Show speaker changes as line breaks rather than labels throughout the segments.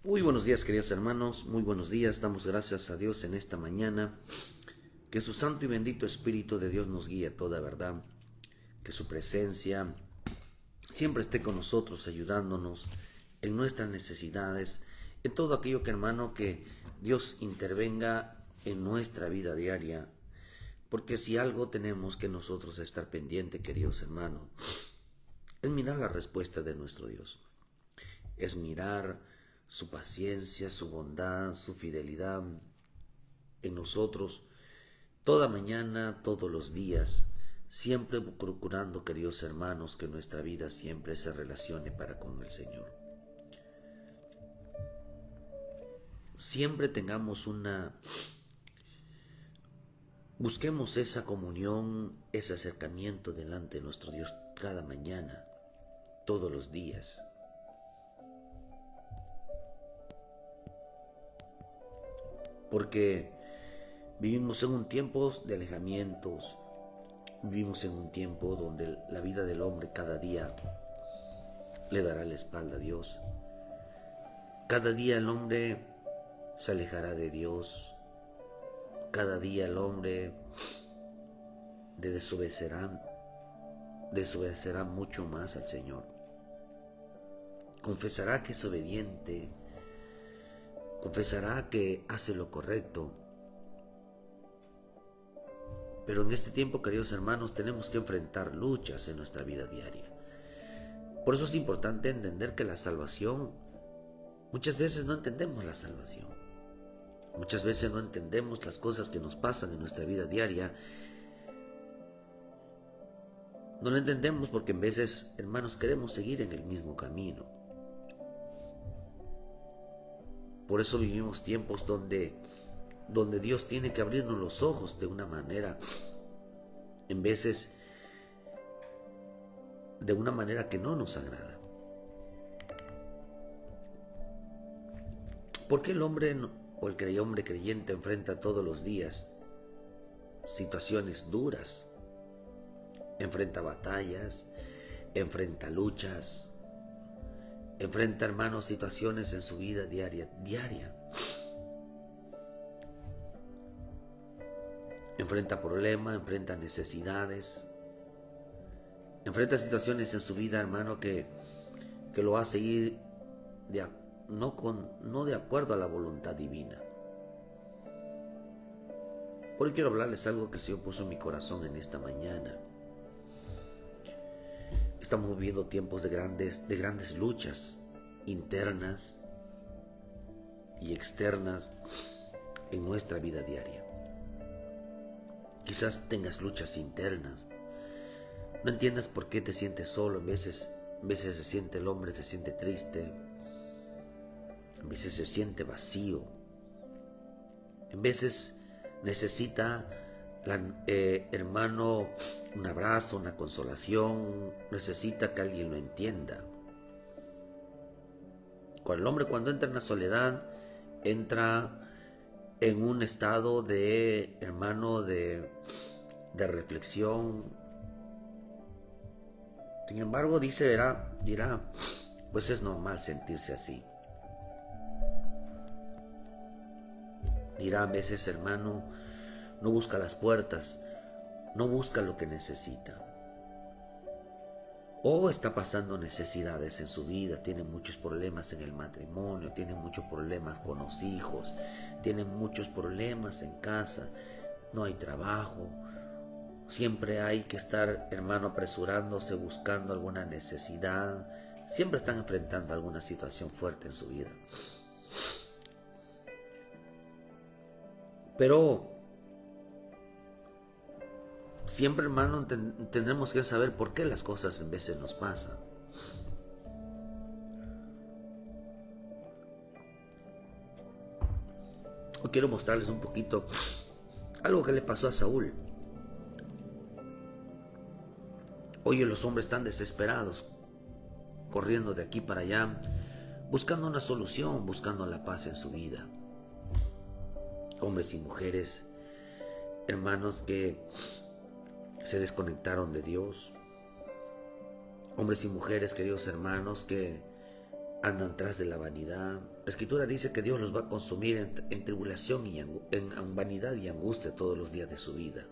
Muy buenos días, queridos hermanos, muy buenos días. Damos gracias a Dios en esta mañana. Que su santo y bendito Espíritu de Dios nos guíe a toda verdad. Que su presencia siempre esté con nosotros, ayudándonos en nuestras necesidades, en todo aquello que Dios intervenga en nuestra vida diaria. Porque si algo tenemos que nosotros estar pendiente, queridos hermanos, es mirar la respuesta de nuestro Dios. Es mirar su paciencia, su bondad, su fidelidad en nosotros, toda mañana, todos los días, siempre procurando, queridos hermanos, que nuestra vida siempre se relacione para con el Señor. Siempre busquemos esa comunión, ese acercamiento delante de nuestro Dios cada mañana, todos los días. Porque vivimos en un tiempo de alejamientos, vivimos en un tiempo donde la vida del hombre cada día le dará la espalda a Dios. Cada día el hombre se alejará de Dios. Cada día el hombre desobedecerá mucho más al Señor. Confesará que es obediente, confesará que hace lo correcto. Pero en este tiempo, queridos hermanos, tenemos que enfrentar luchas en nuestra vida diaria. Por eso es importante entender que la salvación, muchas veces no entendemos la salvación. Muchas veces no entendemos las cosas que nos pasan en nuestra vida diaria. No lo entendemos porque en veces, hermanos, queremos seguir en el mismo camino. Por eso vivimos tiempos donde Dios tiene que abrirnos los ojos de una manera, en veces, de una manera que no nos agrada. ¿Por qué el hombre o el hombre creyente enfrenta todos los días situaciones duras? Enfrenta batallas, enfrenta luchas, enfrenta, hermanos, situaciones en su vida diaria. Enfrenta problemas, enfrenta necesidades, enfrenta situaciones en su vida, hermano, que lo hace ir no de acuerdo a la voluntad divina. Hoy quiero hablarles algo que el Señor puso en mi corazón en esta mañana. Estamos viviendo tiempos de grandes luchas internas y externas en nuestra vida diaria. Quizás tengas luchas internas. No entiendas por qué te sientes solo. En veces se siente el hombre, se siente triste. En veces se siente vacío. En veces necesita, hermano, un abrazo, una consolación. Necesita que alguien lo entienda. El hombre, cuando entra en la soledad, entra en un estado de, hermano, de reflexión. Sin embargo, dirá, pues es normal sentirse así. Dirá a veces, hermano, no busca las puertas, no busca lo que necesita. O está pasando necesidades en su vida, tiene muchos problemas en el matrimonio, tiene muchos problemas con los hijos, tiene muchos problemas en casa, no hay trabajo. Siempre hay que estar, hermano, apresurándose, buscando alguna necesidad. Siempre están enfrentando alguna situación fuerte en su vida. Pero siempre, hermano, tendremos que saber por qué las cosas en veces nos pasan. Hoy quiero mostrarles un poquito algo que le pasó a Saúl. Hoy los hombres están desesperados, corriendo de aquí para allá, buscando una solución, buscando la paz en su vida. Hombres y mujeres, hermanos, que se desconectaron de Dios. Hombres y mujeres, queridos hermanos, que andan tras de la vanidad. La Escritura dice que Dios los va a consumir en tribulación y en vanidad y angustia todos los días de su vida,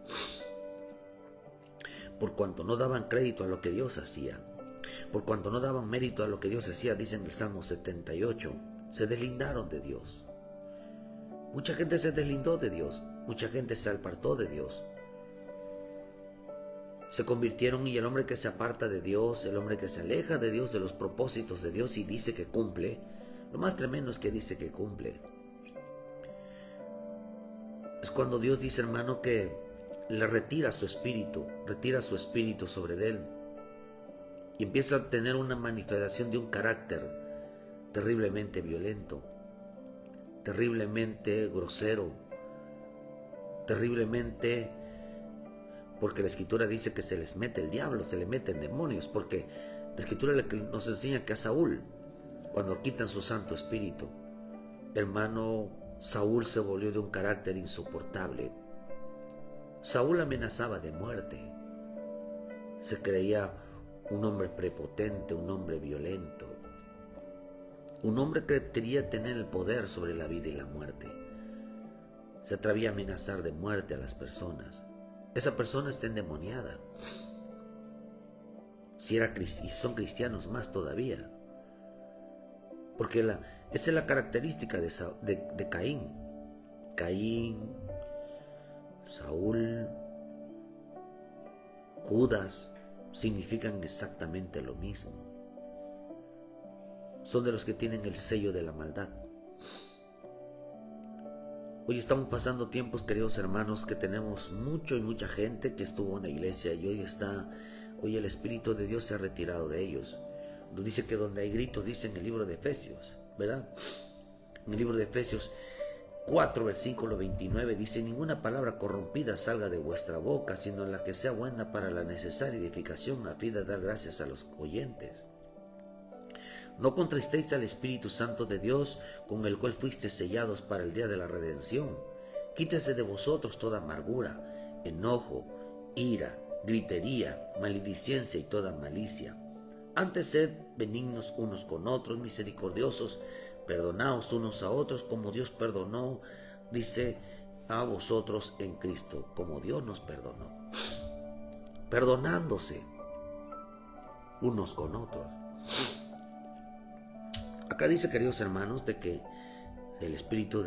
por cuanto no daban crédito a lo que Dios hacía, por cuanto no daban mérito a lo que Dios hacía. Dice en el Salmo 78, se deslindaron de Dios. Mucha gente se deslindó de Dios, mucha gente se apartó de Dios. Se convirtieron, y el hombre que se aparta de Dios, el hombre que se aleja de Dios, de los propósitos de Dios y dice que cumple, lo más tremendo es que dice que cumple. Es cuando Dios dice, hermano, que le retira su espíritu sobre él y empieza a tener una manifestación de un carácter terriblemente violento, terriblemente grosero, terriblemente, porque la Escritura dice que se les mete el diablo, se le meten demonios, porque la Escritura nos enseña que a Saúl, cuando quitan su Santo Espíritu, hermano, Saúl se volvió de un carácter insoportable. Saúl amenazaba de muerte, se creía un hombre prepotente, un hombre violento, un hombre que quería tener el poder sobre la vida y la muerte. Se atrevía a amenazar de muerte a las personas. Esa persona está endemoniada. Y son cristianos más todavía. Porque esa es la característica de Caín. Caín, Saúl, Judas, significan exactamente lo mismo. Son de los que tienen el sello de la maldad. Hoy estamos pasando tiempos, queridos hermanos, que tenemos mucha gente que estuvo en la iglesia y hoy el Espíritu de Dios se ha retirado de ellos. Nos dice que donde hay gritos, dice en el libro de Efesios, ¿verdad? En el libro de Efesios 4, versículo 29, dice: ninguna palabra corrompida salga de vuestra boca, sino la que sea buena para la necesaria edificación, a fin de dar gracias a los oyentes. No contristéis al Espíritu Santo de Dios, con el cual fuisteis sellados para el día de la redención. Quítese de vosotros toda amargura, enojo, ira, gritería, maledicencia y toda malicia. Antes sed benignos unos con otros, misericordiosos, perdonaos unos a otros, como Dios perdonó, dice, a vosotros en Cristo, como Dios nos perdonó. Perdonándose unos con otros. Acá dice, queridos hermanos, de que el Espíritu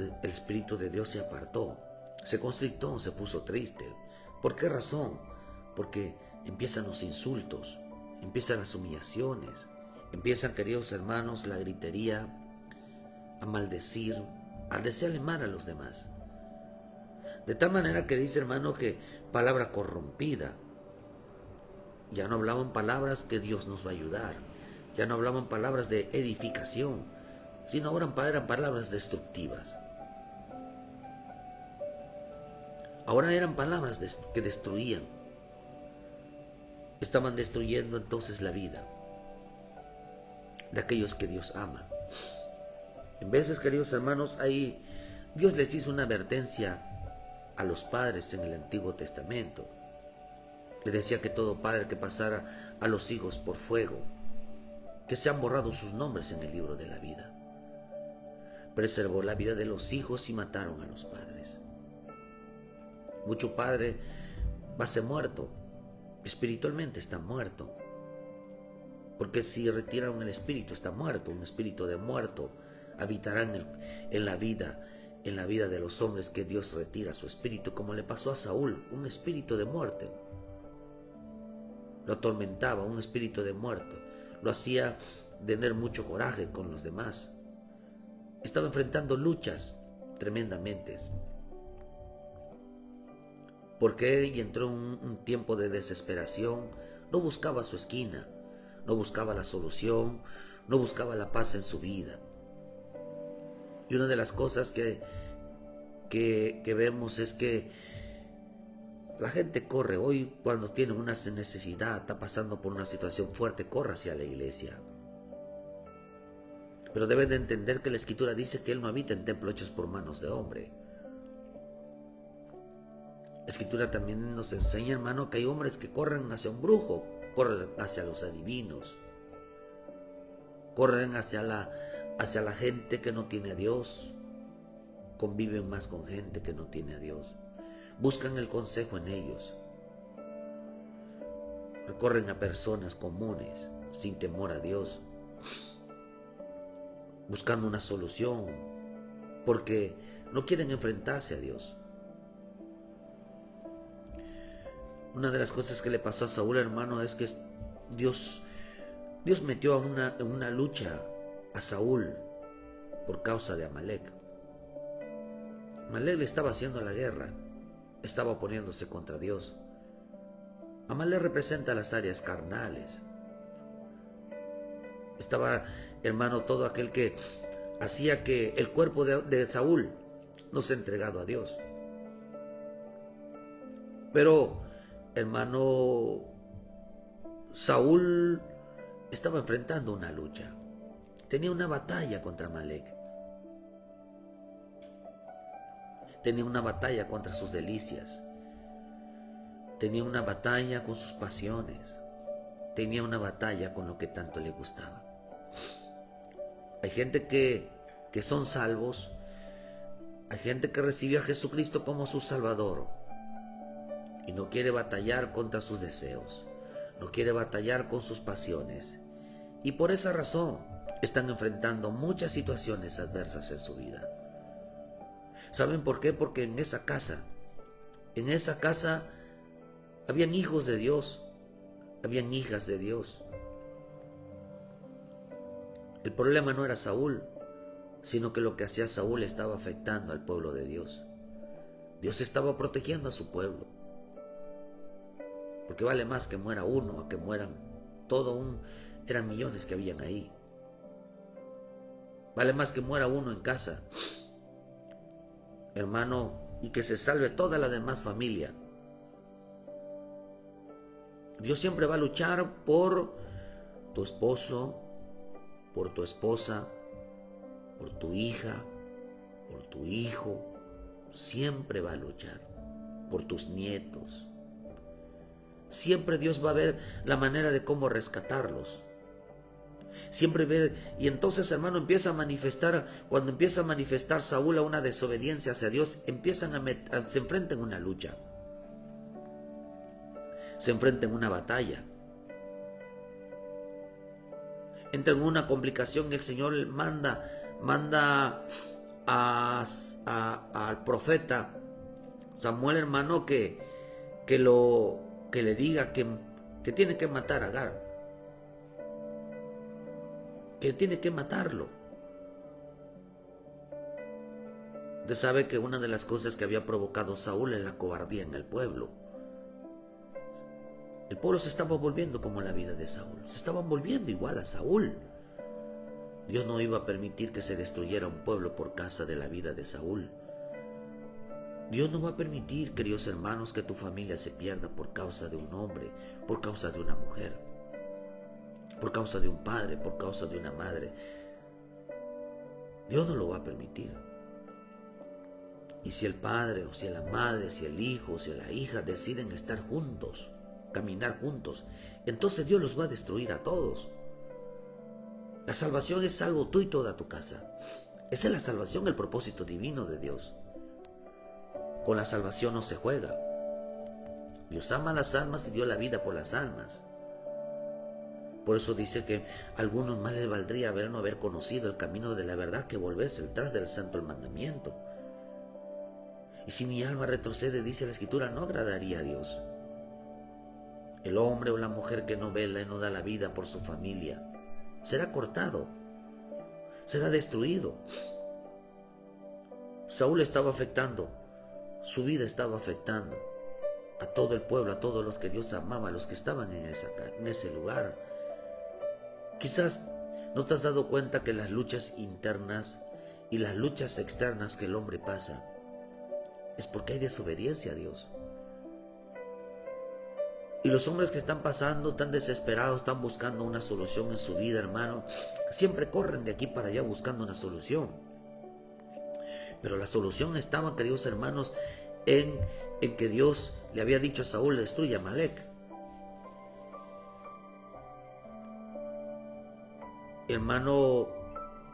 de Dios se apartó, se constrictó, se puso triste. ¿Por qué razón? Porque empiezan los insultos, empiezan las humillaciones, empiezan, queridos hermanos, la gritería, a maldecir, a desearle mal a los demás. De tal manera que dice, hermano, que palabra corrompida. Ya no hablaban palabras que Dios nos va a ayudar. Ya no hablaban palabras de edificación, sino ahora eran palabras destructivas. Ahora eran palabras que destruían. Estaban destruyendo entonces la vida de aquellos que Dios ama. En veces, queridos hermanos, Dios les hizo una advertencia a los padres en el Antiguo Testamento. Le decía que todo padre que pasara a los hijos por fuego, que se han borrado sus nombres en el libro de la vida. Preservó la vida de los hijos y mataron a los padres. Mucho padre va a ser muerto, espiritualmente está muerto, porque si retiraron el espíritu está muerto. Un espíritu de muerto habitará en la vida de los hombres que Dios retira su espíritu, como le pasó a Saúl, un espíritu de muerte. Lo atormentaba, un espíritu de muerte. Lo hacía tener mucho coraje con los demás. Estaba enfrentando luchas tremendamente. Porque él entró en un tiempo de desesperación. No buscaba su esquina, no buscaba la solución, no buscaba la paz en su vida. Y una de las cosas que vemos es que la gente corre hoy cuando tiene una necesidad, está pasando por una situación fuerte, corre hacia la iglesia. Pero deben de entender que la Escritura dice que Él no habita en templos hechos por manos de hombre. La Escritura también nos enseña, hermano, que hay hombres que corren hacia un brujo, corren hacia los adivinos. corren hacia la gente que no tiene a Dios, conviven más con gente que no tiene a Dios, buscan el consejo en ellos, recorren a personas comunes sin temor a Dios, buscando una solución porque no quieren enfrentarse a Dios. Una de las cosas que le pasó a Saúl, hermano, es que Dios metió en una lucha a Saúl por causa de Amalek. Amalek le estaba haciendo la guerra, estaba oponiéndose contra Dios. Amalek representa las áreas carnales. Estaba, hermano, todo aquel que hacía que el cuerpo de Saúl no sea entregado a Dios. Pero, hermano, Saúl estaba enfrentando una lucha. Tenía una batalla contra Amalek. Tenía una batalla contra sus delicias. Tenía una batalla con sus pasiones. Tenía una batalla con lo que tanto le gustaba. Hay gente que son salvos. Hay gente que recibió a Jesucristo como su Salvador y no quiere batallar contra sus deseos, no quiere batallar con sus pasiones, y por esa razón están enfrentando muchas situaciones adversas en su vida. ¿Saben por qué? Porque en esa casa habían hijos de Dios, habían hijas de Dios. El problema no era Saúl, sino que lo que hacía Saúl estaba afectando al pueblo de Dios. Dios estaba protegiendo a su pueblo, porque vale más que muera uno a que mueran eran millones que habían ahí. Vale más que muera uno en casa, hermano, y que se salve toda la demás familia. Dios siempre va a luchar por tu esposo, por tu esposa, por tu hija, por tu hijo. Siempre va a luchar por tus nietos. Siempre Dios va a ver la manera de cómo rescatarlos. Siempre ve, y entonces, hermano, cuando empieza a manifestar Saúl a una desobediencia hacia Dios, se enfrentan en una lucha. Se enfrentan en una batalla. Entra en una complicación. El Señor manda al profeta Samuel, hermano, que le diga que tiene que matar a Agar, que tiene que matarlo. Usted sabe que una de las cosas que había provocado Saúl es la cobardía en el pueblo. El pueblo se estaba volviendo como la vida de Saúl, se estaban volviendo igual a Saúl. Dios no iba a permitir que se destruyera un pueblo por causa de la vida de Saúl. Dios no va a permitir, queridos hermanos, que tu familia se pierda por causa de un hombre, por causa de una mujer, por causa de un padre, por causa de una madre. Dios no lo va a permitir. Y si el padre, o si la madre, si el hijo, o si la hija deciden estar juntos, caminar juntos, entonces Dios los va a destruir a todos. La salvación es salvo tú y toda tu casa. Esa es la salvación, el propósito divino de Dios. Con la salvación no se juega. Dios ama las almas y dio la vida por las almas. Por eso dice que a algunos más les valdría no haber conocido el camino de la verdad que volverse detrás del santo el mandamiento. Y si mi alma retrocede, dice la Escritura, no agradaría a Dios. El hombre o la mujer que no vela y no da la vida por su familia será cortado, será destruido. Saúl estaba afectando, su vida estaba afectando a todo el pueblo, a todos los que Dios amaba, a los que estaban en ese lugar. Quizás no te has dado cuenta que las luchas internas y las luchas externas que el hombre pasa es porque hay desobediencia a Dios. Y los hombres que están pasando, están desesperados, están buscando una solución en su vida, hermano, siempre corren de aquí para allá buscando una solución. Pero la solución estaba, queridos hermanos, en que Dios le había dicho a Saúl, destruye a Amalek. hermano,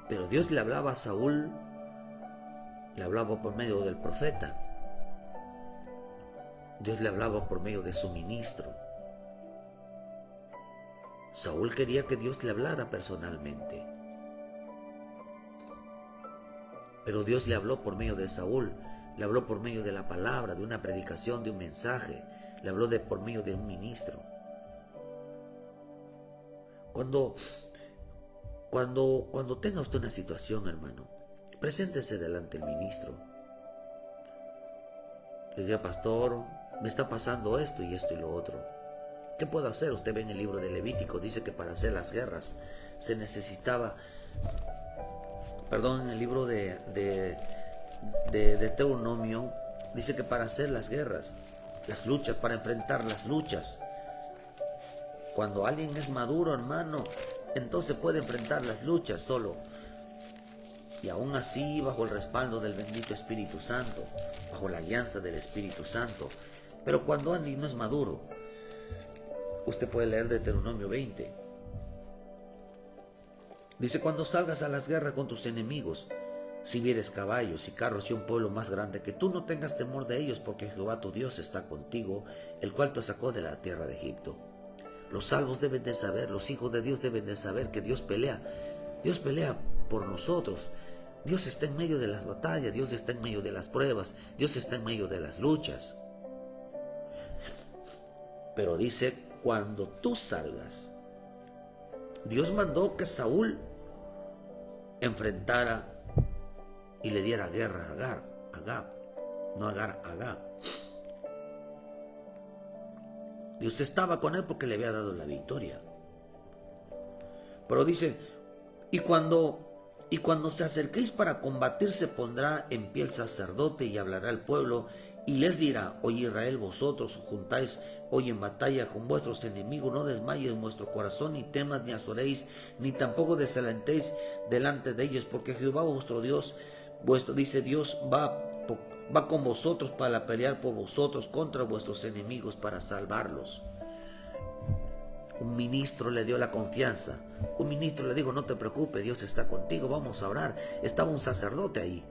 pero Dios le hablaba a Saúl, le hablaba por medio del profeta. Dios le hablaba por medio de su ministro. Saúl quería que Dios le hablara personalmente. Pero Dios le habló por medio de Saúl, le habló por medio de la palabra, de una predicación, de un mensaje, le habló por medio de un ministro. Cuando tenga usted una situación, hermano, preséntese delante del ministro. Le diga, pastor, me está pasando esto y esto y lo otro. ¿Qué puedo hacer? Usted ve en el libro de Levítico, dice que para hacer las guerras se necesitaba, en el libro de Deuteronomio, dice que para hacer las guerras, las luchas, para enfrentar las luchas, cuando alguien es maduro, hermano, entonces puede enfrentar las luchas solo. Y aún así, bajo el respaldo del bendito Espíritu Santo, bajo la guianza del Espíritu Santo. Pero cuando alguien no es maduro, usted puede leer Deuteronomio 20. Dice, cuando salgas a las guerras con tus enemigos, si vieres caballos y carros y un pueblo más grande que tú, no tengas temor de ellos, porque Jehová tu Dios está contigo, el cual te sacó de la tierra de Egipto. Los salvos deben de saber, los hijos de Dios deben de saber que Dios pelea. Dios pelea por nosotros. Dios está en medio de las batallas, Dios está en medio de las pruebas, Dios está en medio de las luchas. Pero dice, cuando tú salgas, Dios mandó que Saúl enfrentara y le diera guerra a Agag. Dios estaba con él porque le había dado la victoria. Pero dice, y cuando se acerquéis para combatir, se pondrá en pie el sacerdote y hablará al pueblo y les dirá, oye Israel, vosotros os juntáis hoy en batalla con vuestros enemigos, no desmayes vuestro corazón, ni temas, ni azoréis, ni tampoco desalentéis delante de ellos, porque Jehová vuestro Dios, dice Dios, va con vosotros para pelear por vosotros contra vuestros enemigos para salvarlos. Un ministro le dio la confianza. Un ministro le dijo, no te preocupes, Dios está contigo, vamos a orar. Estaba un sacerdote ahí.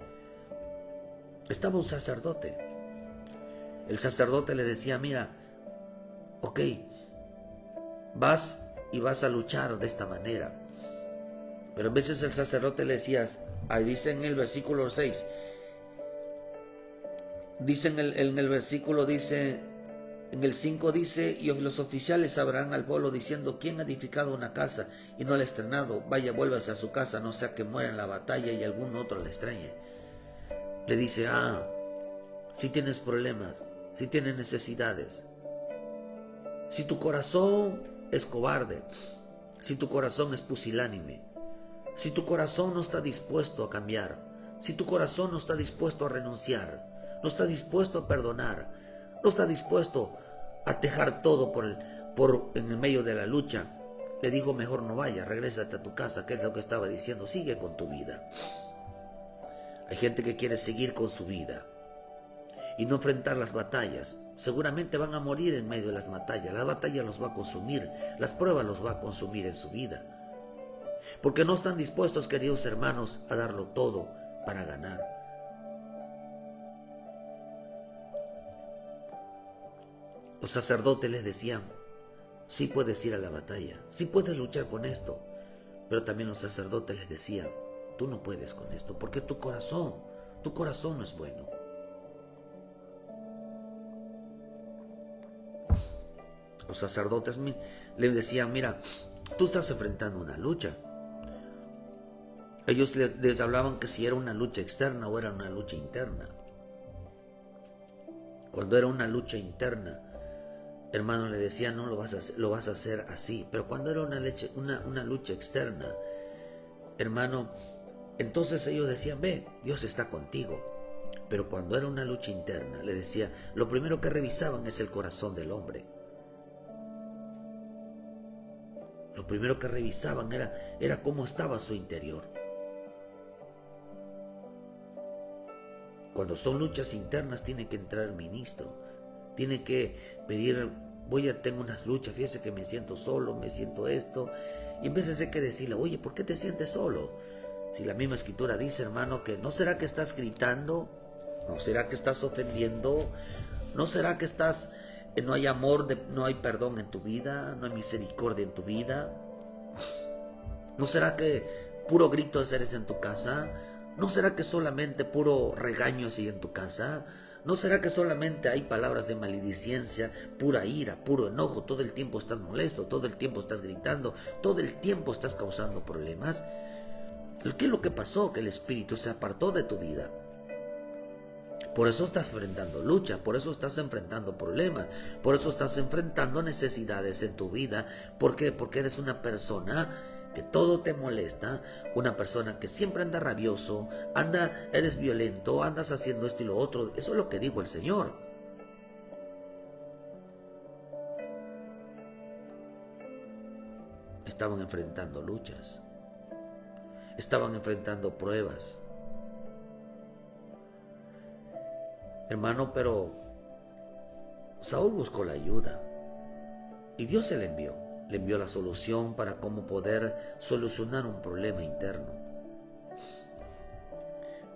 Estaba un sacerdote. El sacerdote le decía, mira, ok, vas a luchar de esta manera. Pero a veces el sacerdote le decía, ahí dice en el versículo 6, dice en el versículo, dice, en el 5 dice, y los oficiales sabrán al pueblo diciendo, ¿quién ha edificado una casa y no la ha estrenado? Vaya, vuélvase a su casa, no sea que muera en la batalla y algún otro la extrañe. Le dice, si tienes problemas, si tienes necesidades, si tu corazón es cobarde, si tu corazón es pusilánime, si tu corazón no está dispuesto a cambiar, si tu corazón no está dispuesto a renunciar, no está dispuesto a perdonar, no está dispuesto a dejar todo en el medio de la lucha, le dijo, mejor no vayas, regrésate a tu casa, que es lo que estaba diciendo, sigue con tu vida. Hay gente que quiere seguir con su vida y no enfrentar las batallas. Seguramente van a morir en medio de las batallas. La batalla los va a consumir, las pruebas los va a consumir en su vida. Porque no están dispuestos, queridos hermanos, a darlo todo para ganar. Los sacerdotes les decían, sí puedes ir a la batalla, sí puedes luchar con esto. Pero también los sacerdotes les decían, tú no puedes con esto, porque tu corazón no es bueno. Los sacerdotes le decían, mira, tú estás enfrentando una lucha. Ellos les hablaban que si era una lucha externa o era una lucha interna. Cuando era una lucha interna, hermano, le decían, no lo vas a hacer así. Pero cuando era una lucha externa, hermano, entonces ellos decían, ve, Dios está contigo. Pero cuando era una lucha interna, le decía, lo primero que revisaban es el corazón del hombre. Lo primero que revisaban era cómo estaba su interior. Cuando son luchas internas, tiene que entrar el ministro. Tiene que pedir tengo unas luchas, fíjese que me siento solo, me siento esto. Y en vez de que decirle, oye, ¿por qué te sientes solo? Si la misma escritura dice, hermano, que ¿no será que estás gritando? ¿No será que estás ofendiendo? ¿No será que no hay amor, no hay perdón en tu vida? ¿No hay misericordia en tu vida? ¿No será que puro grito eres en tu casa? ¿No será que solamente puro regaño hay en tu casa? ¿No será que solamente hay palabras de maledicencia, pura ira, puro enojo? Todo el tiempo estás molesto, todo el tiempo estás gritando, todo el tiempo estás causando problemas. ¿Qué es lo que pasó? Que el Espíritu se apartó de tu vida. Por eso estás enfrentando lucha, por eso estás enfrentando problemas, por eso estás enfrentando necesidades en tu vida. ¿Por qué? Porque eres una persona que todo te molesta, una persona que siempre anda rabioso, eres violento, andas haciendo esto y lo otro. Eso es lo que dijo el Señor. Estaban enfrentando luchas, estaban enfrentando pruebas. Hermano, pero Saúl buscó la ayuda y Dios se le envió la solución para cómo poder solucionar un problema interno.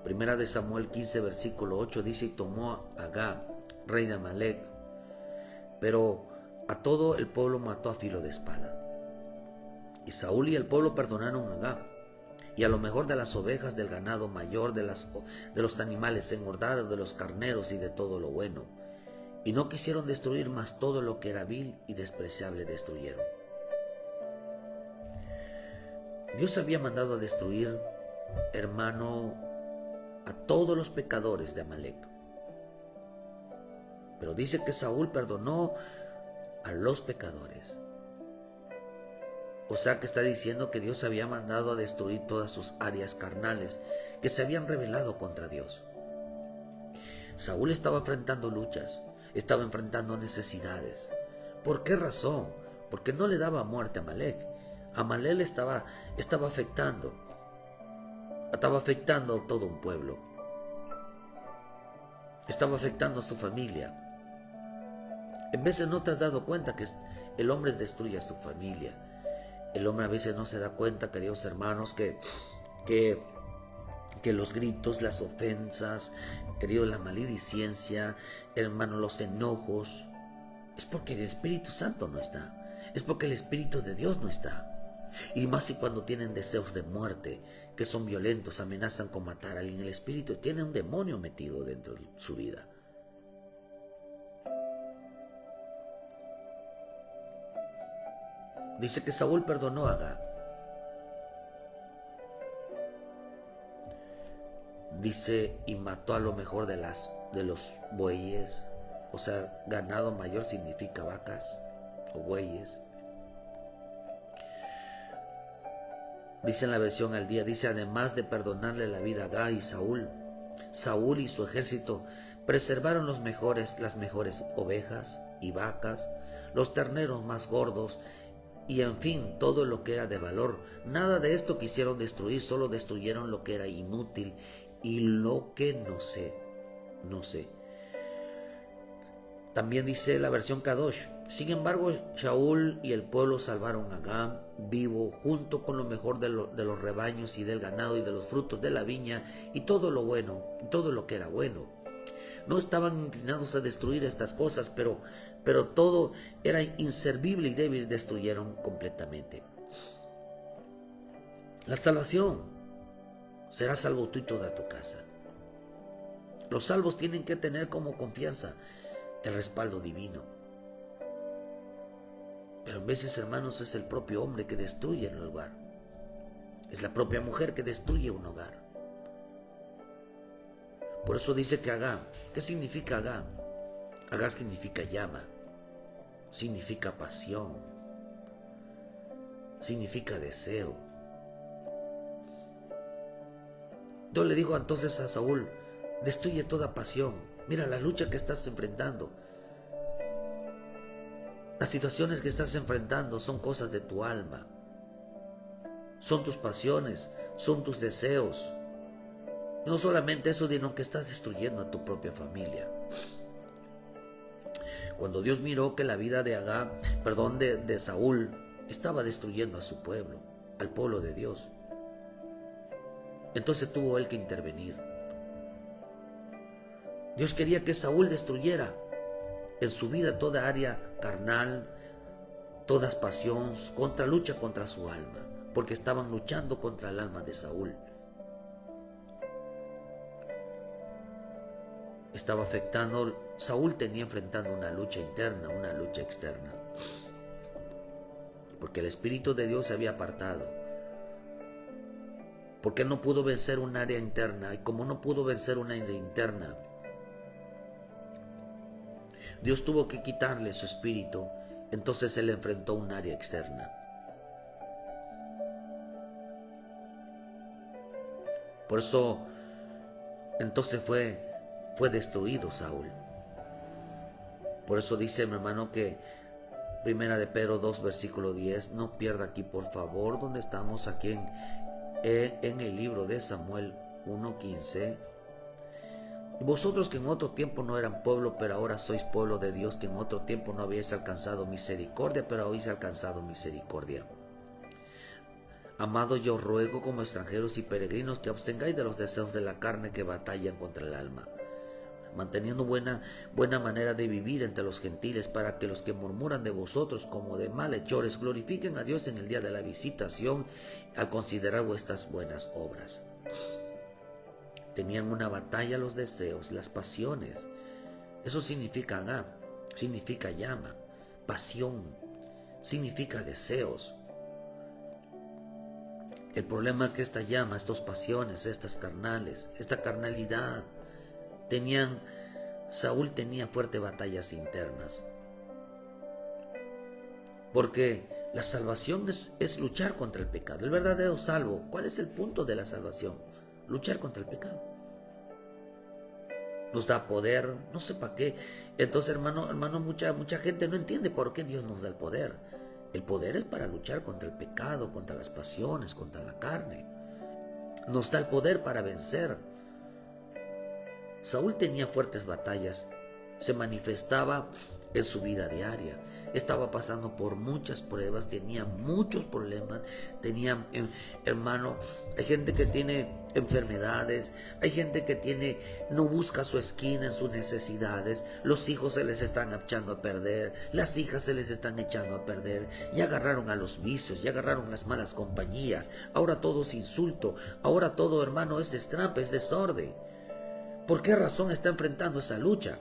Primera de Samuel 15, versículo 8 dice, y tomó a Agag, rey de Amalec, pero a todo el pueblo mató a filo de espada. Y Saúl y el pueblo perdonaron a Agag, y a lo mejor de las ovejas, del ganado mayor, de los animales engordados, de los carneros y de todo lo bueno. Y no quisieron destruir, más todo lo que era vil y despreciable destruyeron. Dios había mandado a destruir, hermano, a todos los pecadores de Amalec. Pero dice que Saúl perdonó a los pecadores. O sea que está diciendo que Dios había mandado a destruir todas sus áreas carnales que se habían rebelado contra Dios. Saúl estaba enfrentando luchas, estaba enfrentando necesidades. ¿Por qué razón? Porque no le daba muerte a Amalec. Amalec estaba afectando a todo un pueblo. Estaba afectando a su familia. En veces no te has dado cuenta que el hombre destruye a su familia. El hombre a veces no se da cuenta, queridos hermanos, que los gritos, las ofensas, queridos, la maledicencia, hermano, los enojos, es porque el Espíritu Santo no está. Es porque el Espíritu de Dios no está. Y más si cuando tienen deseos de muerte, que son violentos, amenazan con matar a alguien, el Espíritu tiene un demonio metido dentro de su vida. Dice que Saúl perdonó a Agag. Dice, y mató a lo mejor de los bueyes. O sea, ganado mayor significa vacas o bueyes. Dice en la versión al día, dice, además de perdonarle la vida a Agag y Saúl y su ejército preservaron las mejores ovejas y vacas, los terneros más gordos, y en fin, todo lo que era de valor. Nada de esto quisieron destruir, solo destruyeron lo que era inútil y lo que no sé. También dice la versión Kadosh, sin embargo, Saúl y el pueblo salvaron a Agag vivo, junto con lo mejor de los rebaños y del ganado y de los frutos de la viña y todo lo bueno, todo lo que era bueno. No estaban inclinados a destruir estas cosas, pero todo era inservible y débil, destruyeron completamente. La salvación, será salvo tú y toda tu casa. Los salvos tienen que tener como confianza el respaldo divino. Pero en veces, hermanos, es el propio hombre que destruye el hogar. Es la propia mujer que destruye un hogar. Por eso dice que Agag. ¿Qué significa Agag? Agag significa llama, significa pasión, significa deseo. Dios le dijo entonces a Saúl, destruye toda pasión. Mira la lucha que estás enfrentando. Las situaciones que estás enfrentando son cosas de tu alma. Son tus pasiones, son tus deseos. No solamente eso, sino que estás destruyendo a tu propia familia. Cuando Dios miró que la vida de Saúl estaba destruyendo a su pueblo, al pueblo de Dios, entonces tuvo él que intervenir. Dios quería que Saúl destruyera en su vida toda área carnal, todas pasiones, lucha contra su alma, porque estaban luchando contra el alma de Saúl. Estaba afectando, Saúl tenía enfrentando una lucha interna, una lucha externa, porque el Espíritu de Dios se había apartado, porque no pudo vencer un área interna, y como no pudo vencer una área interna, Dios tuvo que quitarle su espíritu. Entonces él enfrentó un área externa. Por eso, entonces fue destruido Saúl. Por eso dice mi hermano que Primera de Pedro 2, versículo 10, no pierda aquí por favor, donde estamos aquí en el libro de Samuel 1:15. Vosotros que en otro tiempo no eran pueblo, pero ahora sois pueblo de Dios, que en otro tiempo no habéis alcanzado misericordia, pero habéis alcanzado misericordia. Amado, yo ruego como extranjeros y peregrinos que abstengáis de los deseos de la carne que batallan contra el alma, manteniendo buena manera de vivir entre los gentiles, para que los que murmuran de vosotros como de malhechores glorifiquen a Dios en el día de la visitación, al considerar vuestras buenas obras. Tenían una batalla los deseos, las pasiones. Eso significa significa llama, pasión, significa deseos. El problema es que esta llama, estas pasiones, estas carnales, esta carnalidad, Saúl tenía fuertes batallas internas. Porque la salvación es luchar contra el pecado. El verdadero salvo, ¿cuál es el punto de la salvación? Luchar contra el pecado. Nos da poder, no sé para qué. Entonces, hermano, mucha gente no entiende por qué Dios nos da el poder. El poder es para luchar contra el pecado, contra las pasiones, contra la carne. Nos da el poder para vencer. Saúl tenía fuertes batallas, se manifestaba en su vida diaria. Estaba pasando por muchas pruebas, tenía muchos problemas, hermano, hay gente que tiene enfermedades, hay gente que no busca su esquina en sus necesidades, los hijos se les están echando a perder, las hijas se les están echando a perder, ya agarraron a los vicios, ya agarraron las malas compañías, ahora todo es insulto, ahora todo, hermano, es destrampe, es desorden. ¿Por qué razón está enfrentando esa lucha?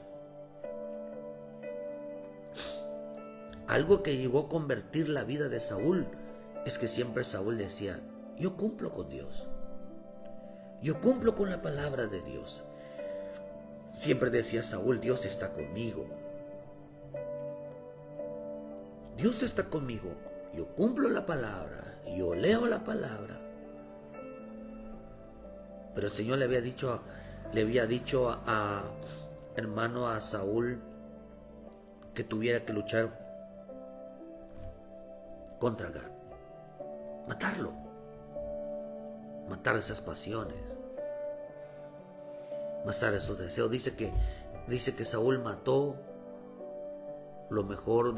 Algo que llegó a convertir la vida de Saúl es que siempre Saúl decía, yo cumplo con Dios, yo cumplo con la palabra de Dios. Siempre decía Saúl, Dios está conmigo, Dios está conmigo, yo cumplo la palabra, yo leo la palabra. Pero el Señor le había dicho a Saúl que tuviera que luchar contra Agar, matarlo, matar esas pasiones, matar esos deseos. Dice que Saúl mató, lo mejor,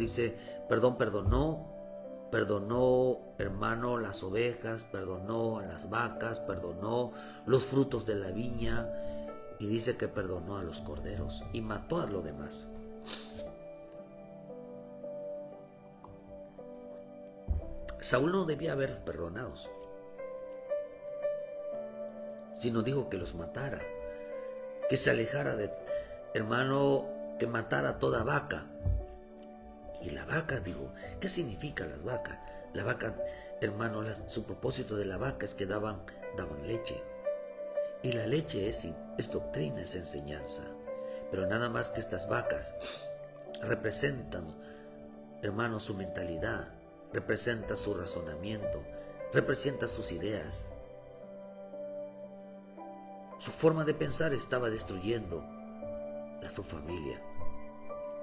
perdonó, hermano, las ovejas, perdonó a las vacas, perdonó los frutos de la viña, y dice que perdonó a los corderos y mató a lo demás. Saúl no debía haber perdonados, sino dijo que los matara, que se alejara que matara toda vaca. Y la vaca, ¿qué significa las vacas? La vaca, hermano, su propósito de la vaca es que daban leche. Y la leche es doctrina, es enseñanza. Pero nada más que estas vacas representan, hermano, su mentalidad, representa su razonamiento, representa sus ideas. Su forma de pensar estaba destruyendo a su familia.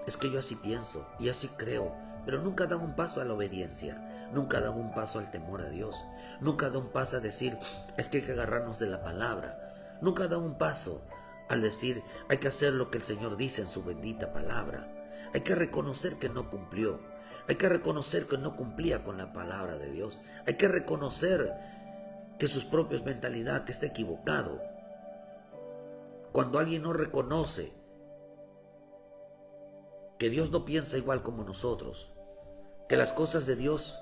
Es que yo así pienso y así creo, pero nunca dan un paso a la obediencia, nunca dan un paso al temor a Dios, nunca dan un paso a decir, es que hay que agarrarnos de la palabra, nunca dan un paso al decir, hay que hacer lo que el Señor dice en su bendita palabra. Hay que reconocer que no cumplió. Hay que reconocer que no cumplía con la palabra de Dios. Hay que reconocer que sus propias mentalidad, que está equivocado. Cuando alguien no reconoce que Dios no piensa igual como nosotros, que las cosas de Dios,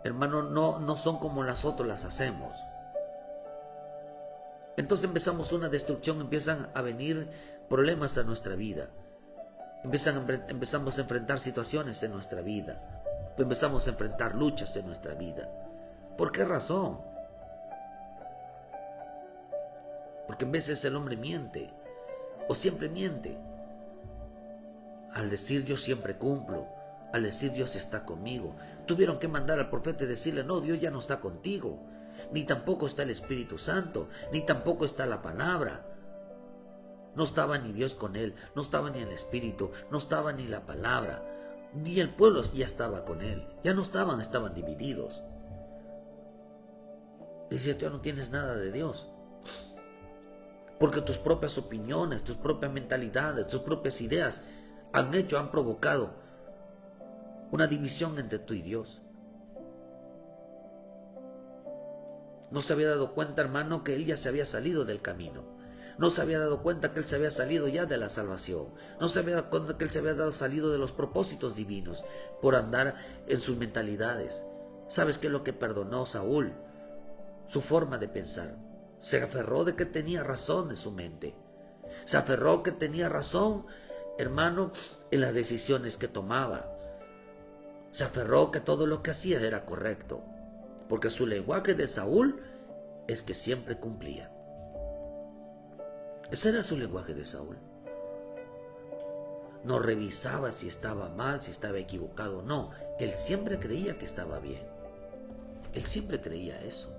hermano, no son como nosotros las hacemos, entonces empezamos una destrucción, empiezan a venir problemas a nuestra vida. Empezamos a enfrentar situaciones en nuestra vida. Empezamos a enfrentar luchas en nuestra vida. ¿Por qué razón? Porque en veces el hombre miente, o siempre miente. Al decir yo siempre cumplo, al decir Dios está conmigo, tuvieron que mandar al profeta y decirle, no, Dios ya no está contigo, ni tampoco está el Espíritu Santo, ni tampoco está la palabra. No estaba ni Dios con él, no estaba ni el Espíritu, no estaba ni la palabra, ni el pueblo ya estaba con él. Ya no estaban divididos. Dice, tú ya no tienes nada de Dios. Porque tus propias opiniones, tus propias mentalidades, tus propias ideas han provocado una división entre tú y Dios. No se había dado cuenta, hermano, que él ya se había salido del camino. No se había dado cuenta que él se había salido ya de la salvación. No se había dado cuenta que él se había salido de los propósitos divinos por andar en sus mentalidades. ¿Sabes qué es lo que perdonó Saúl? Su forma de pensar. Se aferró de que tenía razón en su mente. Se aferró que tenía razón, hermano, en las decisiones que tomaba. Se aferró que todo lo que hacía era correcto. Porque su lenguaje de Saúl es que siempre cumplía. Ese era su lenguaje de Saúl. No revisaba si estaba mal, si estaba equivocado. No, él siempre creía que estaba bien. Él siempre creía eso.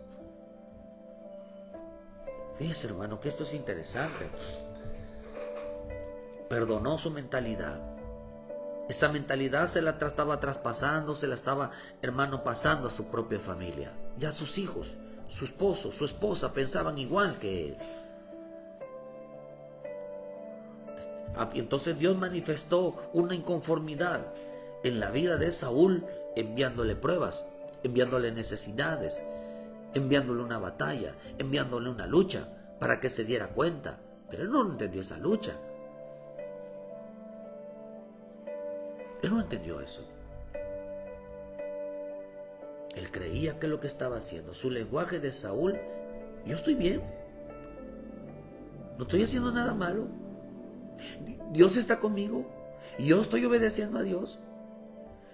Fíjese, hermano, que esto es interesante. Perdonó su mentalidad. Esa mentalidad se la estaba traspasando, se la estaba, hermano, pasando a su propia familia. Ya sus hijos, su esposo, su esposa pensaban igual que él. Entonces Dios manifestó una inconformidad en la vida de Saúl, enviándole pruebas, enviándole necesidades, enviándole una batalla, enviándole una lucha para que se diera cuenta. Pero él no entendió esa lucha. Él no entendió eso. Él creía que lo que estaba haciendo, su lenguaje de Saúl, yo estoy bien, no estoy haciendo nada malo. Dios está conmigo. Yo estoy obedeciendo a Dios.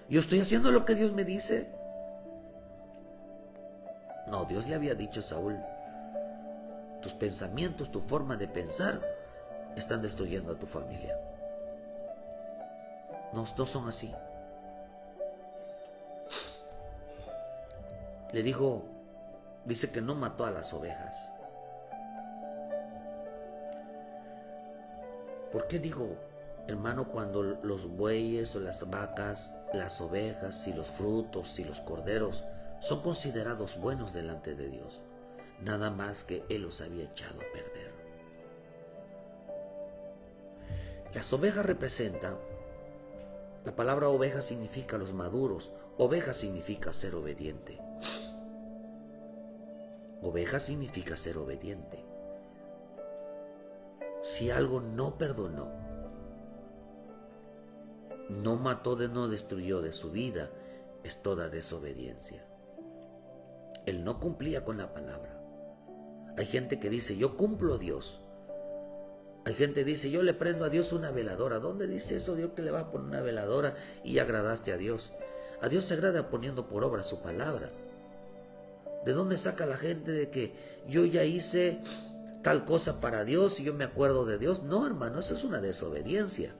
Yo estoy haciendo lo que Dios me dice. No, Dios le había dicho a Saúl, tus pensamientos, tu forma de pensar están destruyendo a tu familia. No son así. Le dijo, dice que no mató a las ovejas. ¿Por qué digo, hermano, cuando los bueyes o las vacas, las ovejas y los frutos y los corderos son considerados buenos delante de Dios? Nada más que Él los había echado a perder. Las ovejas representan, la palabra oveja significa los maduros, oveja significa ser obediente. Oveja significa ser obediente. Si algo no perdonó, no mató, no destruyó de su vida, es toda desobediencia. Él no cumplía con la palabra. Hay gente que dice, yo cumplo a Dios. Hay gente que dice, yo le prendo a Dios una veladora. ¿Dónde dice eso Dios que le va a poner una veladora y agradaste a Dios? A Dios se agrada poniendo por obra su palabra. ¿De dónde saca la gente de que yo ya hice tal cosa para Dios y yo me acuerdo de Dios? No, hermano, eso es una desobediencia.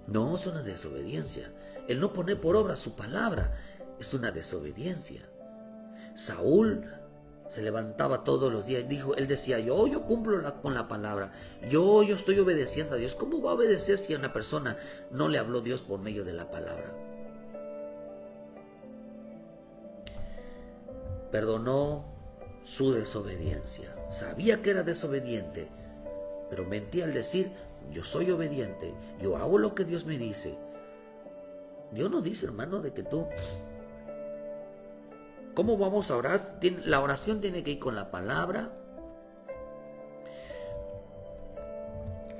No, es una desobediencia. El no poner por obra su palabra es una desobediencia. Saúl se levantaba todos los días y él decía, yo cumplo con la palabra, yo estoy obedeciendo a Dios. ¿Cómo va a obedecer si a una persona no le habló Dios por medio de la palabra? Perdonó su desobediencia. Sabía que era desobediente, pero mentía al decir, yo soy obediente, yo hago lo que Dios me dice. Dios nos dice, hermano, de que tú... ¿Cómo vamos a orar? La oración tiene que ir con la palabra.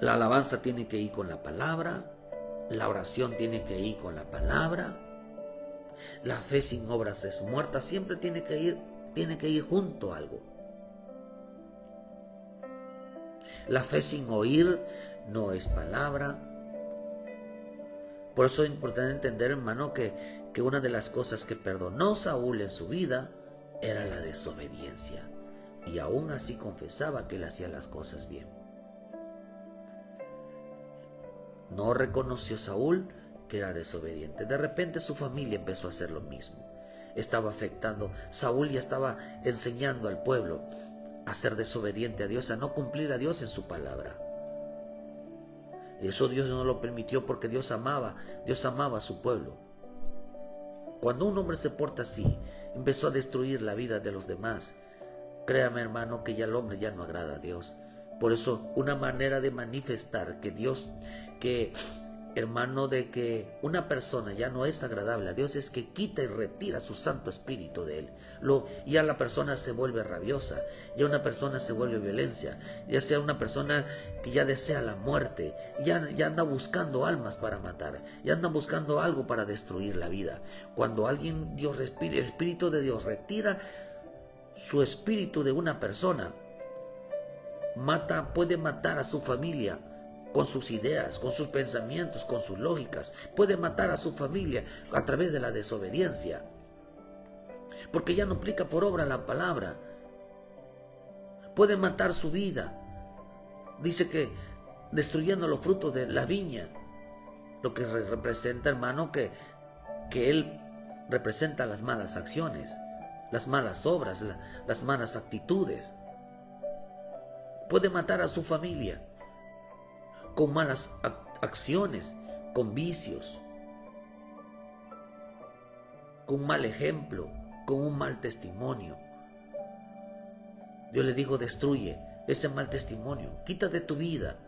La alabanza tiene que ir con la palabra. La oración tiene que ir con la palabra. La fe sin obras es muerta. Siempre tiene que ir junto a algo. La fe sin oír no es palabra. Por eso es importante entender, hermano, que una de las cosas que perdonó Saúl en su vida era la desobediencia. Y aún así confesaba que él hacía las cosas bien. No reconoció Saúl que era desobediente. De repente su familia empezó a hacer lo mismo. Estaba afectando. Saúl ya estaba enseñando al pueblo a ser desobediente a Dios, a no cumplir a Dios en su palabra. Y eso Dios no lo permitió porque Dios amaba a su pueblo. Cuando un hombre se porta así, empezó a destruir la vida de los demás. Créame, hermano, que ya el hombre ya no agrada a Dios. Por eso, una manera de manifestar hermano, de que una persona ya no es agradable a Dios es que quita y retira su Santo Espíritu de él. Ya la persona se vuelve rabiosa, ya una persona se vuelve violencia, ya sea una persona que ya desea la muerte, ya anda buscando almas para matar, ya anda buscando algo para destruir la vida. Cuando alguien, el Espíritu de Dios retira su espíritu de una persona, puede matar a su familia, con sus ideas, con sus pensamientos, con sus lógicas. Puede matar a su familia a través de la desobediencia. Porque ya no aplica por obra la palabra. Puede matar su vida. Dice que destruyendo los frutos de la viña. Lo que representa, hermano, que él representa las malas acciones, las malas obras, las malas actitudes. Puede matar a su familia con malas acciones, con vicios, con un mal ejemplo, con un mal testimonio. Dios le dijo, destruye ese mal testimonio, quita de tu vida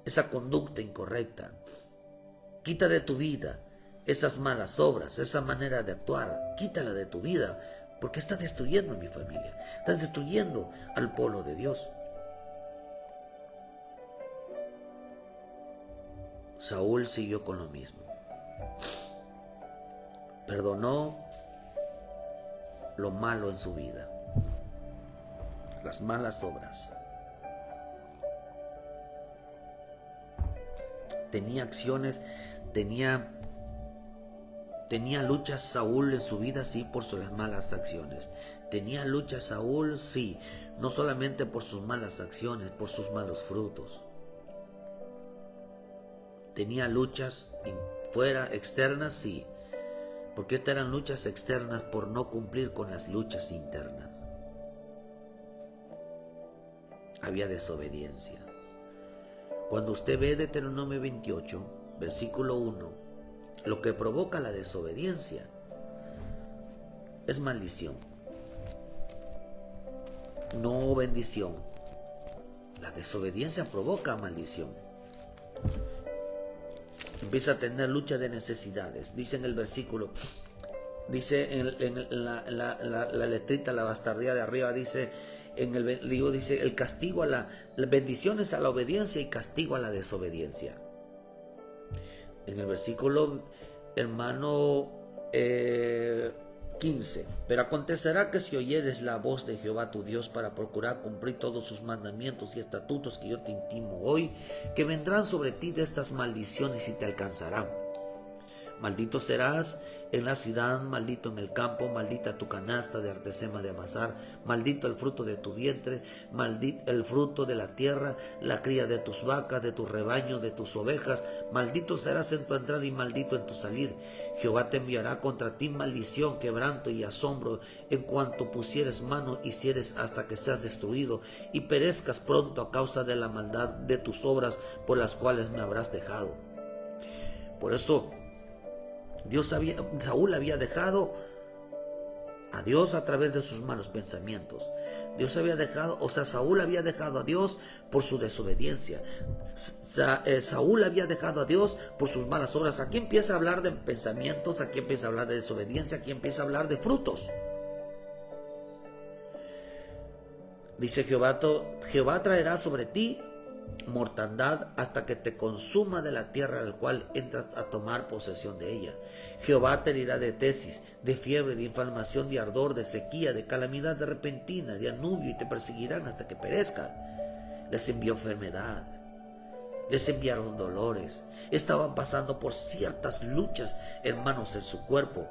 esa conducta incorrecta, quita de tu vida esas malas obras, esa manera de actuar, quítala de tu vida, porque está destruyendo a mi familia, está destruyendo al pueblo de Dios. Saúl siguió con lo mismo. Perdonó lo malo en su vida, las malas obras. Tenía acciones, tenía luchas Saúl en su vida, sí, por sus malas acciones. Tenía luchas Saúl, sí, no solamente por sus malas acciones, por sus malos frutos. Tenía luchas externas, sí, porque estas eran luchas externas por no cumplir con las luchas internas. Había desobediencia. Cuando usted ve Deuteronomio 28, versículo 1, lo que provoca la desobediencia es maldición, no bendición. La desobediencia provoca maldición. Empieza a tener lucha de necesidades. Dice en el versículo, dice en la letrita, la bastardía de arriba, dice dice el castigo las bendiciones a la obediencia y castigo a la desobediencia. En el versículo, hermano, 15, pero acontecerá que si oyeres la voz de Jehová tu Dios para procurar cumplir todos sus mandamientos y estatutos que yo te intimo hoy, que vendrán sobre ti de estas maldiciones y te alcanzarán. Maldito serás en la ciudad, maldito en el campo, maldita tu canasta de artesema de amasar, maldito el fruto de tu vientre, maldito el fruto de la tierra, la cría de tus vacas, de tu rebaño, de tus ovejas, maldito serás en tu entrada y maldito en tu salir. Jehová te enviará contra ti maldición, quebranto y asombro, en cuanto pusieres mano hicieres hasta que seas destruido y perezcas pronto a causa de la maldad de tus obras por las cuales me habrás dejado. Por eso Saúl había dejado a Dios a través de sus malos pensamientos. Dios había dejado, Saúl había dejado a Dios por su desobediencia. Saúl había dejado a Dios por sus malas obras. Aquí empieza a hablar de pensamientos, aquí empieza a hablar de desobediencia, aquí empieza a hablar de frutos. Dice Jehová traerá sobre ti mortandad hasta que te consuma de la tierra al cual entras a tomar posesión de ella. Jehová te herirá de tesis, de fiebre, de inflamación, de ardor, de sequía, de calamidad de repentina, de anubio, y te perseguirán hasta que perezca. Les envió enfermedad, les enviaron dolores, estaban pasando por ciertas luchas, hermanos, en su cuerpo.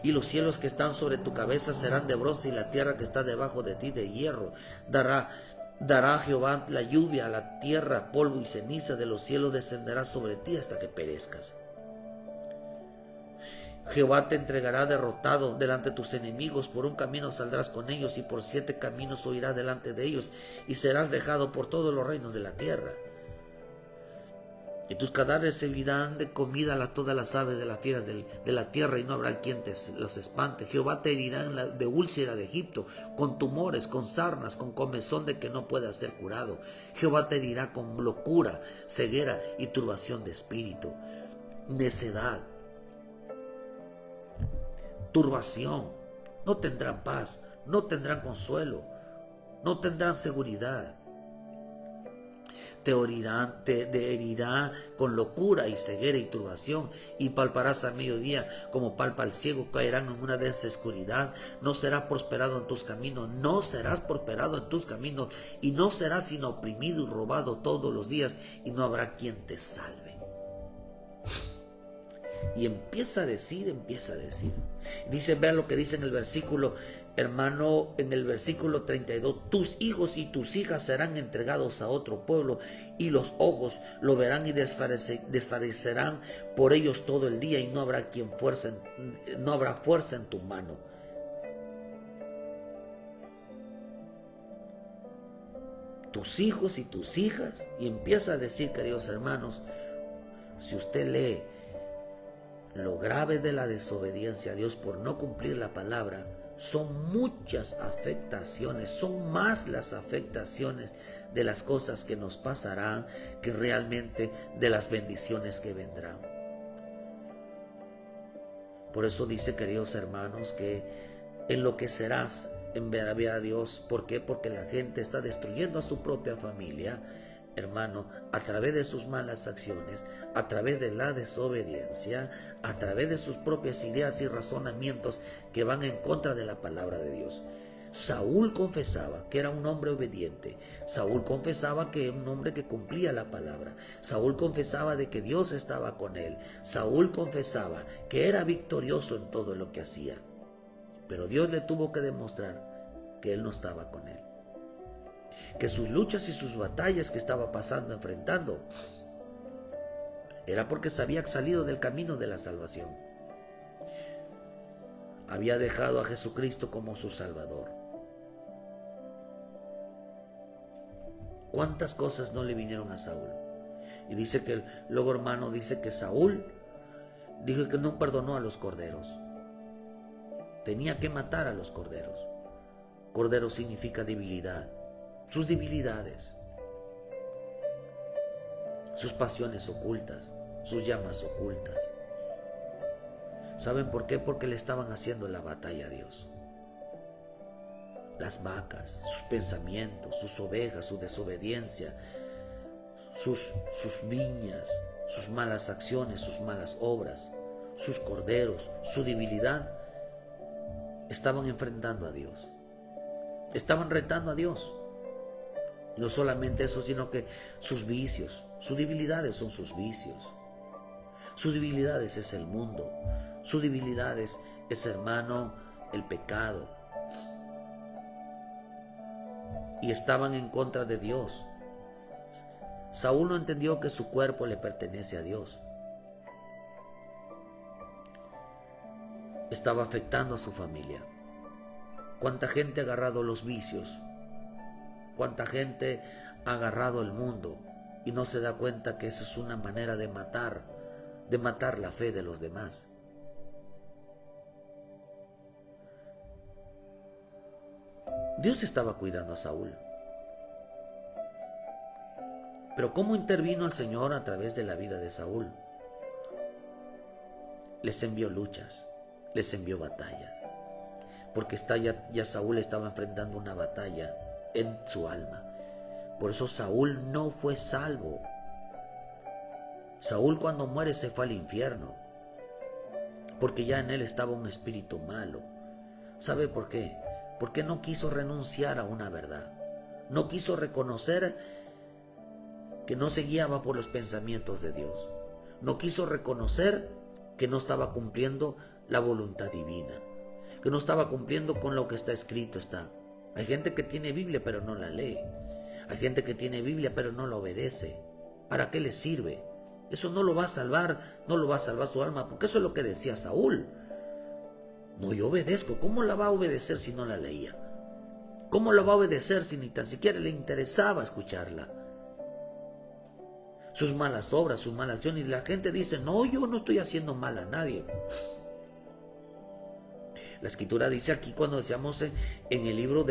Y los cielos que están sobre tu cabeza serán de bronce, y la tierra que está debajo de ti de hierro. Dará Jehová la lluvia a la tierra, polvo y ceniza de los cielos descenderá sobre ti hasta que perezcas. Jehová te entregará derrotado delante de tus enemigos, por un camino saldrás con ellos, y por 7 caminos huirás delante de ellos, y serás dejado por todos los reinos de la tierra. Y tus cadáveres servirán de comida a todas las aves de las fieras de la tierra, y no habrá quien los espante. Jehová te herirá de úlcera de Egipto, con tumores, con sarnas, con comezón de que no pueda ser curado. Jehová te herirá con locura, ceguera y turbación de espíritu, necedad, turbación. No tendrán paz, no tendrán consuelo, no tendrán seguridad. Te herirá con locura y ceguera y turbación, y palparás a mediodía como palpa el ciego. Caerán en una densa oscuridad. No serás prosperado en tus caminos, no serás prosperado en tus caminos, y no serás sino oprimido y robado todos los días, y no habrá quien te salve. Y empieza a decir. Dice, vean lo que dice en el versículo, hermano, en el versículo 32. Tus hijos y tus hijas serán entregados a otro pueblo, y los ojos lo verán y desfallecerán por ellos todo el día, y no habrá fuerza en tu mano. Tus hijos y tus hijas. Y empieza a decir, queridos hermanos, si usted lee lo grave de la desobediencia a Dios por no cumplir la palabra, son muchas afectaciones, son más las afectaciones de las cosas que nos pasarán que realmente de las bendiciones que vendrán. Por eso dice, queridos hermanos, que enloquecerás en ver a Dios. ¿Por qué? Porque la gente está destruyendo a su propia familia, hermano, a través de sus malas acciones, a través de la desobediencia, a través de sus propias ideas y razonamientos que van en contra de la palabra de Dios. Saúl confesaba que era un hombre obediente. Saúl confesaba que era un hombre que cumplía la palabra. Saúl confesaba de que Dios estaba con él. Saúl confesaba que era victorioso en todo lo que hacía. Pero Dios le tuvo que demostrar que él no estaba con él, que sus luchas y sus batallas que estaba enfrentando, era porque se había salido del camino de la salvación. Había dejado a Jesucristo como su Salvador. ¿Cuántas cosas no le vinieron a Saúl? Y dice que luego, hermano, dice que Saúl dijo que no perdonó a los corderos. Tenía que matar a los corderos. Cordero significa debilidad. Sus debilidades, sus pasiones ocultas, sus llamas ocultas. ¿Saben por qué? Porque le estaban haciendo la batalla a Dios. Las vacas, sus pensamientos, sus ovejas, su desobediencia, sus viñas, sus malas acciones, sus malas obras, sus corderos, su debilidad, estaban enfrentando a Dios. Estaban retando a Dios. No solamente eso, sino que sus vicios, sus debilidades son sus vicios. Sus debilidades es el mundo. Sus debilidades es, hermano, el pecado. Y estaban en contra de Dios. Saúl no entendió que su cuerpo le pertenece a Dios. Estaba afectando a su familia. ¿Cuánta gente ha agarrado los vicios? ¿Cuánta gente ha agarrado el mundo y no se da cuenta que eso es una manera de matar la fe de los demás? Dios estaba cuidando a Saúl. Pero ¿cómo intervino el Señor a través de la vida de Saúl? Les envió luchas, les envió batallas, porque ya Saúl estaba enfrentando una batalla en su alma. Por eso Saúl no fue salvo. Saúl cuando muere se fue al infierno, porque ya en él estaba un espíritu malo. ¿Sabe por qué? Porque no quiso renunciar a una verdad. No quiso reconocer que no se guiaba por los pensamientos de Dios. No quiso reconocer que no estaba cumpliendo la voluntad divina, que no estaba cumpliendo con lo que está escrito. Hay gente que tiene Biblia pero no la lee. Hay gente que tiene Biblia pero no la obedece. ¿Para qué le sirve? Eso no lo va a salvar, no lo va a salvar su alma, porque eso es lo que decía Saúl. No, yo obedezco. ¿Cómo la va a obedecer si no la leía? ¿Cómo la va a obedecer si ni tan siquiera le interesaba escucharla? Sus malas obras, sus malas acciones, y la gente dice, no, yo no estoy haciendo mal a nadie. La Escritura dice aquí cuando decíamos en el libro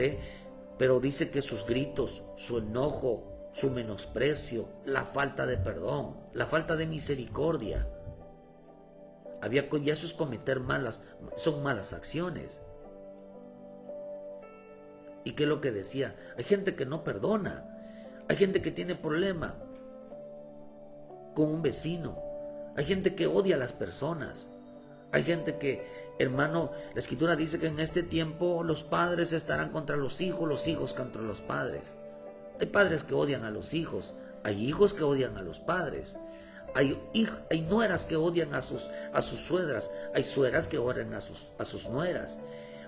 pero dice que sus gritos, su enojo, su menosprecio, la falta de perdón, la falta de misericordia, ya eso es cometer son malas acciones. ¿Y qué es lo que decía? Hay gente que no perdona, hay gente que tiene problema con un vecino, hay gente que odia a las personas, hay gente que, hermano, la Escritura dice que en este tiempo los padres estarán contra los hijos contra los padres. Hay padres que odian a los hijos, hay hijos que odian a los padres, hay nueras que odian a sus suegras, hay suegras que odian a sus nueras,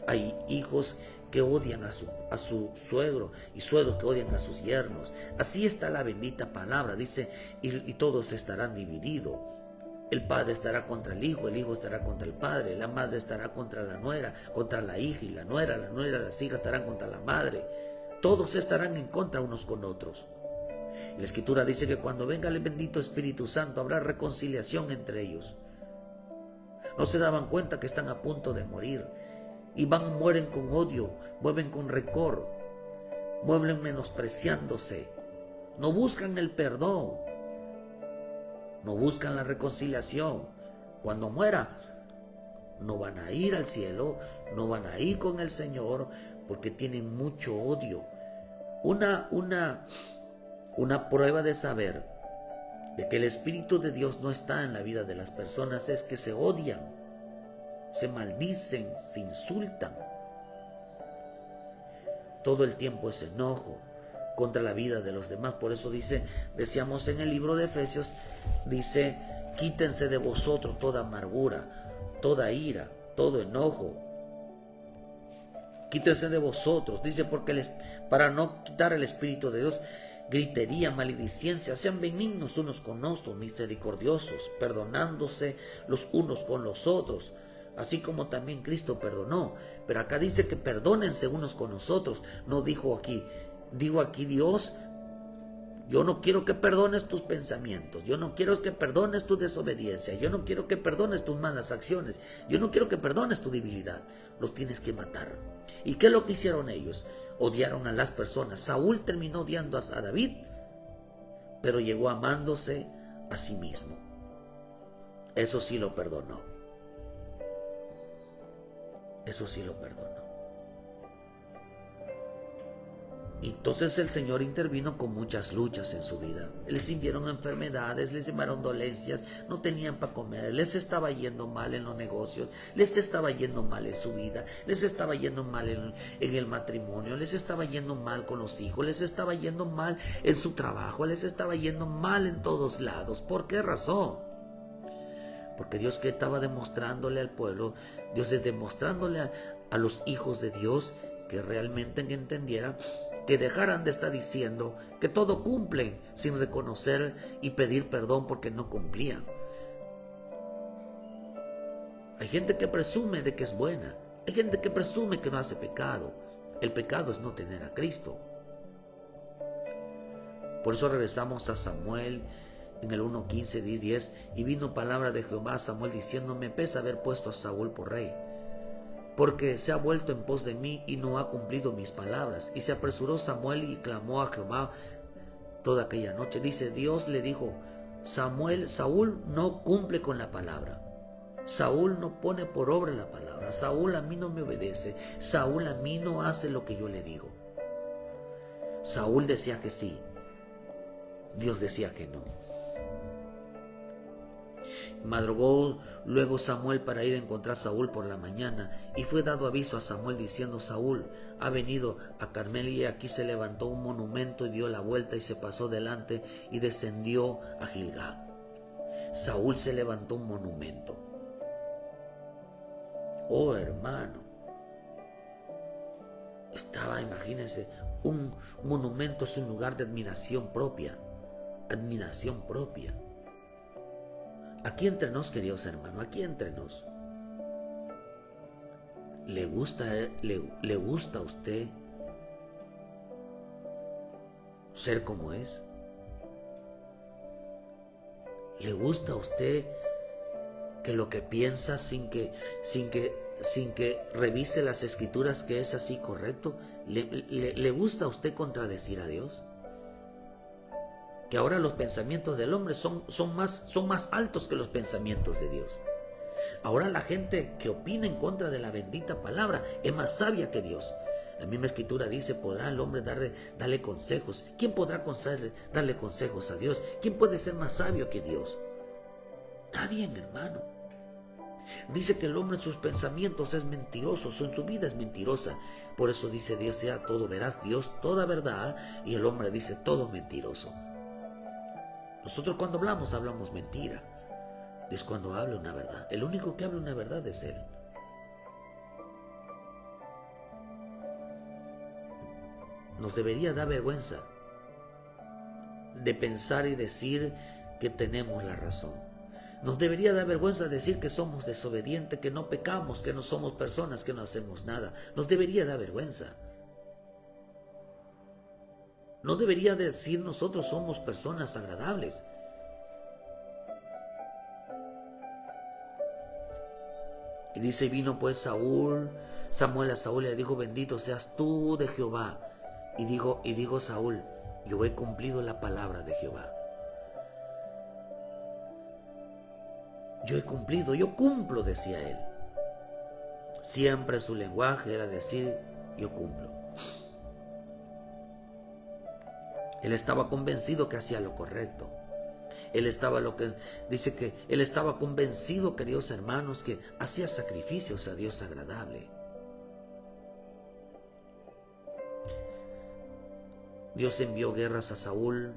hay hijos que odian a su suegro y suegros que odian a sus yernos. Así está la bendita palabra, dice, y todos estarán divididos. El padre estará contra el hijo estará contra el padre, la madre estará contra la nuera, contra la hija, y la nuera, las hijas estarán contra la madre. Todos estarán en contra unos con otros. La Escritura dice que cuando venga el bendito Espíritu Santo habrá reconciliación entre ellos. No se daban cuenta que están a punto de morir. Y mueren con odio, mueren con rencor, mueren menospreciándose. No buscan el perdón, no buscan la reconciliación. Cuando muera, no van a ir al cielo, no van a ir con el Señor, porque tienen mucho odio. Una prueba de saber de que el Espíritu de Dios no está en la vida de las personas es que se odian, se maldicen, se insultan. Todo el tiempo es enojo contra la vida de los demás. Por eso decíamos en el libro de Efesios, dice, quítense de vosotros toda amargura, toda ira, todo enojo. Quítense de vosotros, dice, porque para no quitar el Espíritu de Dios, gritería, maledicencia, sean benignos unos con otros, misericordiosos, perdonándose los unos con los otros, así como también Cristo perdonó. Pero acá dice que perdónense unos con los otros. No dijo aquí, digo aquí Dios, yo no quiero que perdones tus pensamientos, yo no quiero que perdones tu desobediencia, yo no quiero que perdones tus malas acciones, yo no quiero que perdones tu debilidad. Los tienes que matar. ¿Y qué es lo que hicieron ellos? Odiaron a las personas. Saúl terminó odiando a David, pero llegó amándose a sí mismo. Eso sí lo perdonó. Eso sí lo perdonó. Entonces el Señor intervino con muchas luchas en su vida. Les enviaron enfermedades, les enviaron dolencias, no tenían para comer, les estaba yendo mal en los negocios, les estaba yendo mal en su vida, les estaba yendo mal en el matrimonio, les estaba yendo mal con los hijos, les estaba yendo mal en su trabajo, les estaba yendo mal en todos lados. ¿Por qué razón? Porque Dios que estaba demostrándole al pueblo, Dios es demostrándole a los hijos de Dios que realmente entendieran, que dejaran de estar diciendo que todo cumplen sin reconocer y pedir perdón porque no cumplían. Hay gente que presume de que es buena, hay gente que presume que no hace pecado. El pecado es no tener a Cristo. Por eso regresamos a Samuel en el 1:15-10, y vino palabra de Jehová a Samuel diciendo, me pesa haber puesto a Saúl por rey, porque se ha vuelto en pos de mí y no ha cumplido mis palabras. Y se apresuró Samuel y clamó a Jehová toda aquella noche. Dice, Dios le dijo, Saúl no cumple con la palabra. Saúl no pone por obra la palabra. Saúl a mí no me obedece. Saúl a mí no hace lo que yo le digo. Saúl decía que sí. Dios decía que no. Madrugó luego Samuel para ir a encontrar a Saúl por la mañana, y fue dado aviso a Samuel diciendo, Saúl ha venido a Carmel, y aquí se levantó un monumento y dio la vuelta y se pasó delante y descendió a Gilgal. Saúl se levantó un monumento. Oh, hermano, imagínense, un monumento es un lugar de admiración propia. Aquí entre nos, queridos hermanos, aquí entre nos. ¿Le gusta a usted ser como es? ¿Le gusta a usted que lo que piensa sin que revise las escrituras que es así correcto? ¿Le gusta a usted contradecir a Dios? Que ahora los pensamientos del hombre son más altos que los pensamientos de Dios. Ahora la gente que opina en contra de la bendita palabra es más sabia que Dios. La misma escritura dice, ¿podrá el hombre darle consejos? ¿Quién podrá darle consejos a Dios? ¿Quién puede ser más sabio que Dios? Nadie, mi hermano. Dice que el hombre en sus pensamientos es mentiroso, en su vida es mentirosa. Por eso dice Dios, ya todo verás, Dios toda verdad, y el hombre dice todo mentiroso. Nosotros cuando hablamos mentira. Dios cuando habla una verdad. El único que habla una verdad es Él. Nos debería dar vergüenza de pensar y decir que tenemos la razón. Nos debería dar vergüenza decir que somos desobedientes, que no pecamos, que no somos personas, que no hacemos nada. Nos debería dar vergüenza. No debería decir nosotros somos personas agradables. Y dice, vino pues Samuel a Saúl y le dijo, bendito seas tú de Jehová. Y dijo Saúl, yo he cumplido la palabra de Jehová. Yo cumplo, decía él. Siempre su lenguaje era decir, yo cumplo. Él estaba convencido que hacía lo correcto. Dice que él estaba convencido, queridos hermanos, que hacía sacrificios a Dios agradable. Dios envió guerras a Saúl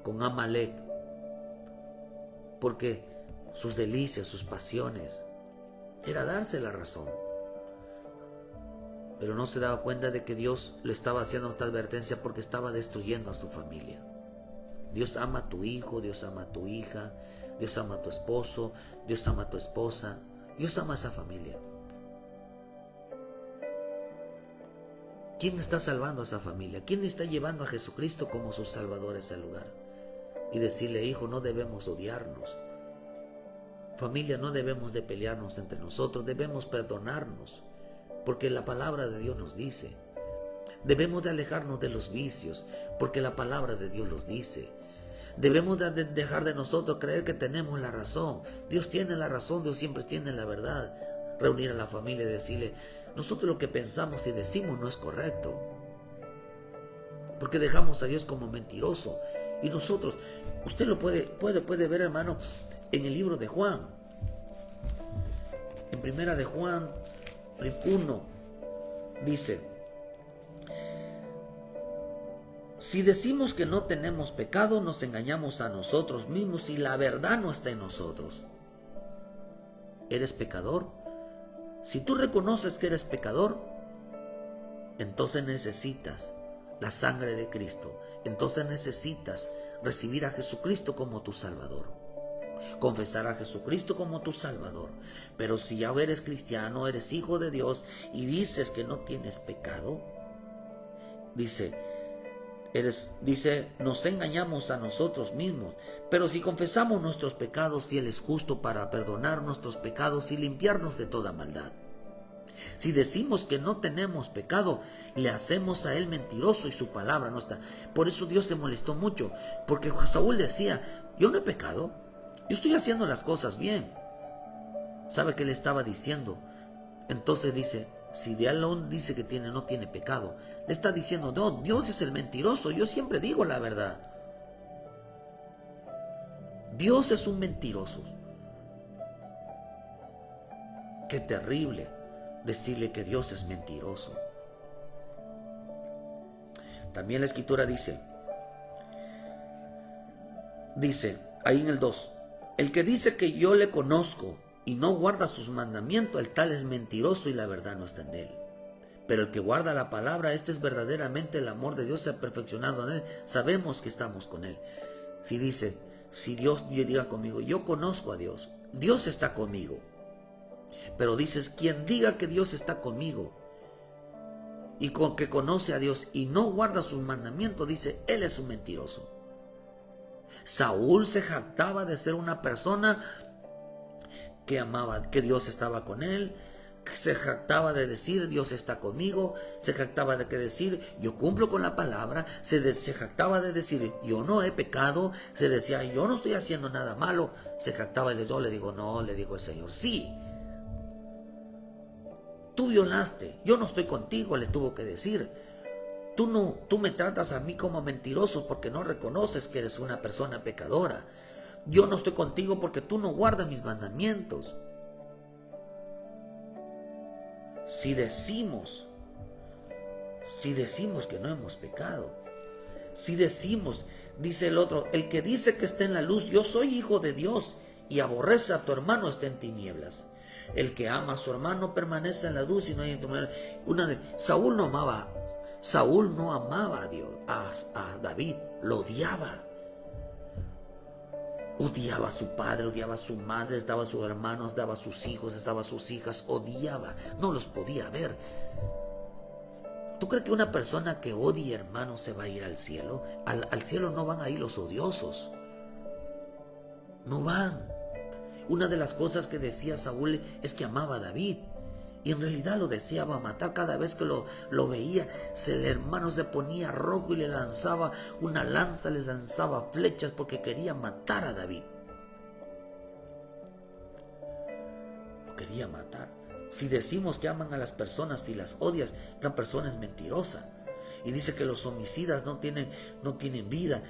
con Amalek, porque sus delicias, sus pasiones, era darse la razón. Pero no se daba cuenta de que Dios le estaba haciendo esta advertencia porque estaba destruyendo a su familia. Dios ama a tu hijo, Dios ama a tu hija, Dios ama a tu esposo, Dios ama a tu esposa, Dios ama a esa familia. ¿Quién está salvando a esa familia? ¿Quién está llevando a Jesucristo como su Salvador a ese lugar? Y decirle, hijo, no debemos odiarnos. Familia, no debemos de pelearnos entre nosotros, debemos perdonarnos. Porque la palabra de Dios nos dice. Debemos de alejarnos de los vicios, porque la palabra de Dios los dice. Debemos de dejar de nosotros creer que tenemos la razón. Dios tiene la razón, Dios siempre tiene la verdad. Reunir a la familia y decirle, nosotros lo que pensamos y decimos no es correcto. Porque dejamos a Dios como mentiroso. Y nosotros, usted lo puede ver, hermano, en el libro de Juan. En primera de Juan 1 dice, si decimos que no tenemos pecado, nos engañamos a nosotros mismos y la verdad no está en nosotros. ¿Eres pecador? Si tú reconoces que eres pecador, entonces necesitas la sangre de Cristo. Entonces necesitas recibir a Jesucristo como tu Salvador. Confesar a Jesucristo como tu Salvador. Pero si ya eres cristiano, eres hijo de Dios y dices que no tienes pecado, dice, nos engañamos a nosotros mismos. Pero si confesamos nuestros pecados, Él es justo para perdonar nuestros pecados y limpiarnos de toda maldad. Si decimos que no tenemos pecado, le hacemos a él mentiroso y su palabra no está. Por eso Dios se molestó mucho, porque Saúl decía, yo no he pecado, yo estoy haciendo las cosas bien. ¿Sabe qué le estaba diciendo? Entonces dice, si de Alón dice que no tiene pecado, le está diciendo, no, Dios es el mentiroso, yo siempre digo la verdad. Dios es un mentiroso. Qué terrible decirle que Dios es mentiroso. También la escritura dice ahí en el 2, el que dice que yo le conozco y no guarda sus mandamientos, el tal es mentiroso y la verdad no está en él. Pero el que guarda la palabra, este es verdaderamente el amor de Dios se ha perfeccionado en él. Sabemos que estamos con él. Si dice, si Dios diga conmigo, yo conozco a Dios, Dios está conmigo. Pero dices, quien diga que Dios está conmigo y con que conoce a Dios y no guarda sus mandamientos, dice, él es un mentiroso. Saúl se jactaba de ser una persona que amaba, que Dios estaba con él, se jactaba de decir Dios está conmigo, se jactaba de decir yo cumplo con la palabra, se jactaba de decir yo no he pecado, se decía yo no estoy haciendo nada malo, se jactaba de yo le digo no, le digo el Señor, sí, tú violaste, yo no estoy contigo, le tuvo que decir. Tú me tratas a mí como mentiroso porque no reconoces que eres una persona pecadora. Yo no estoy contigo porque tú no guardas mis mandamientos. Si decimos que no hemos pecado, si decimos, dice el otro, el que dice que está en la luz, yo soy hijo de Dios, y aborrece a tu hermano está en tinieblas. El que ama a su hermano permanece en la luz y no hay en tinieblas. Saúl no amaba a Dios, a David, lo odiaba. Odiaba a su padre, odiaba a su madre, odiaba a sus hermanos, odiaba a sus hijos, odiaba a sus hijas, odiaba, no los podía ver. ¿Tú crees que una persona que odie hermanos se va a ir al cielo? Al cielo no van a ir los odiosos. No van. Una de las cosas que decía Saúl es que amaba a David. Y en realidad lo deseaba matar. Cada vez que lo veía, el hermano se ponía rojo y le lanzaba una lanza, les lanzaba flechas porque quería matar a David. Lo quería matar. Si decimos que aman a las personas y las odias, la persona es mentirosa. Y dice que los homicidas no tienen vida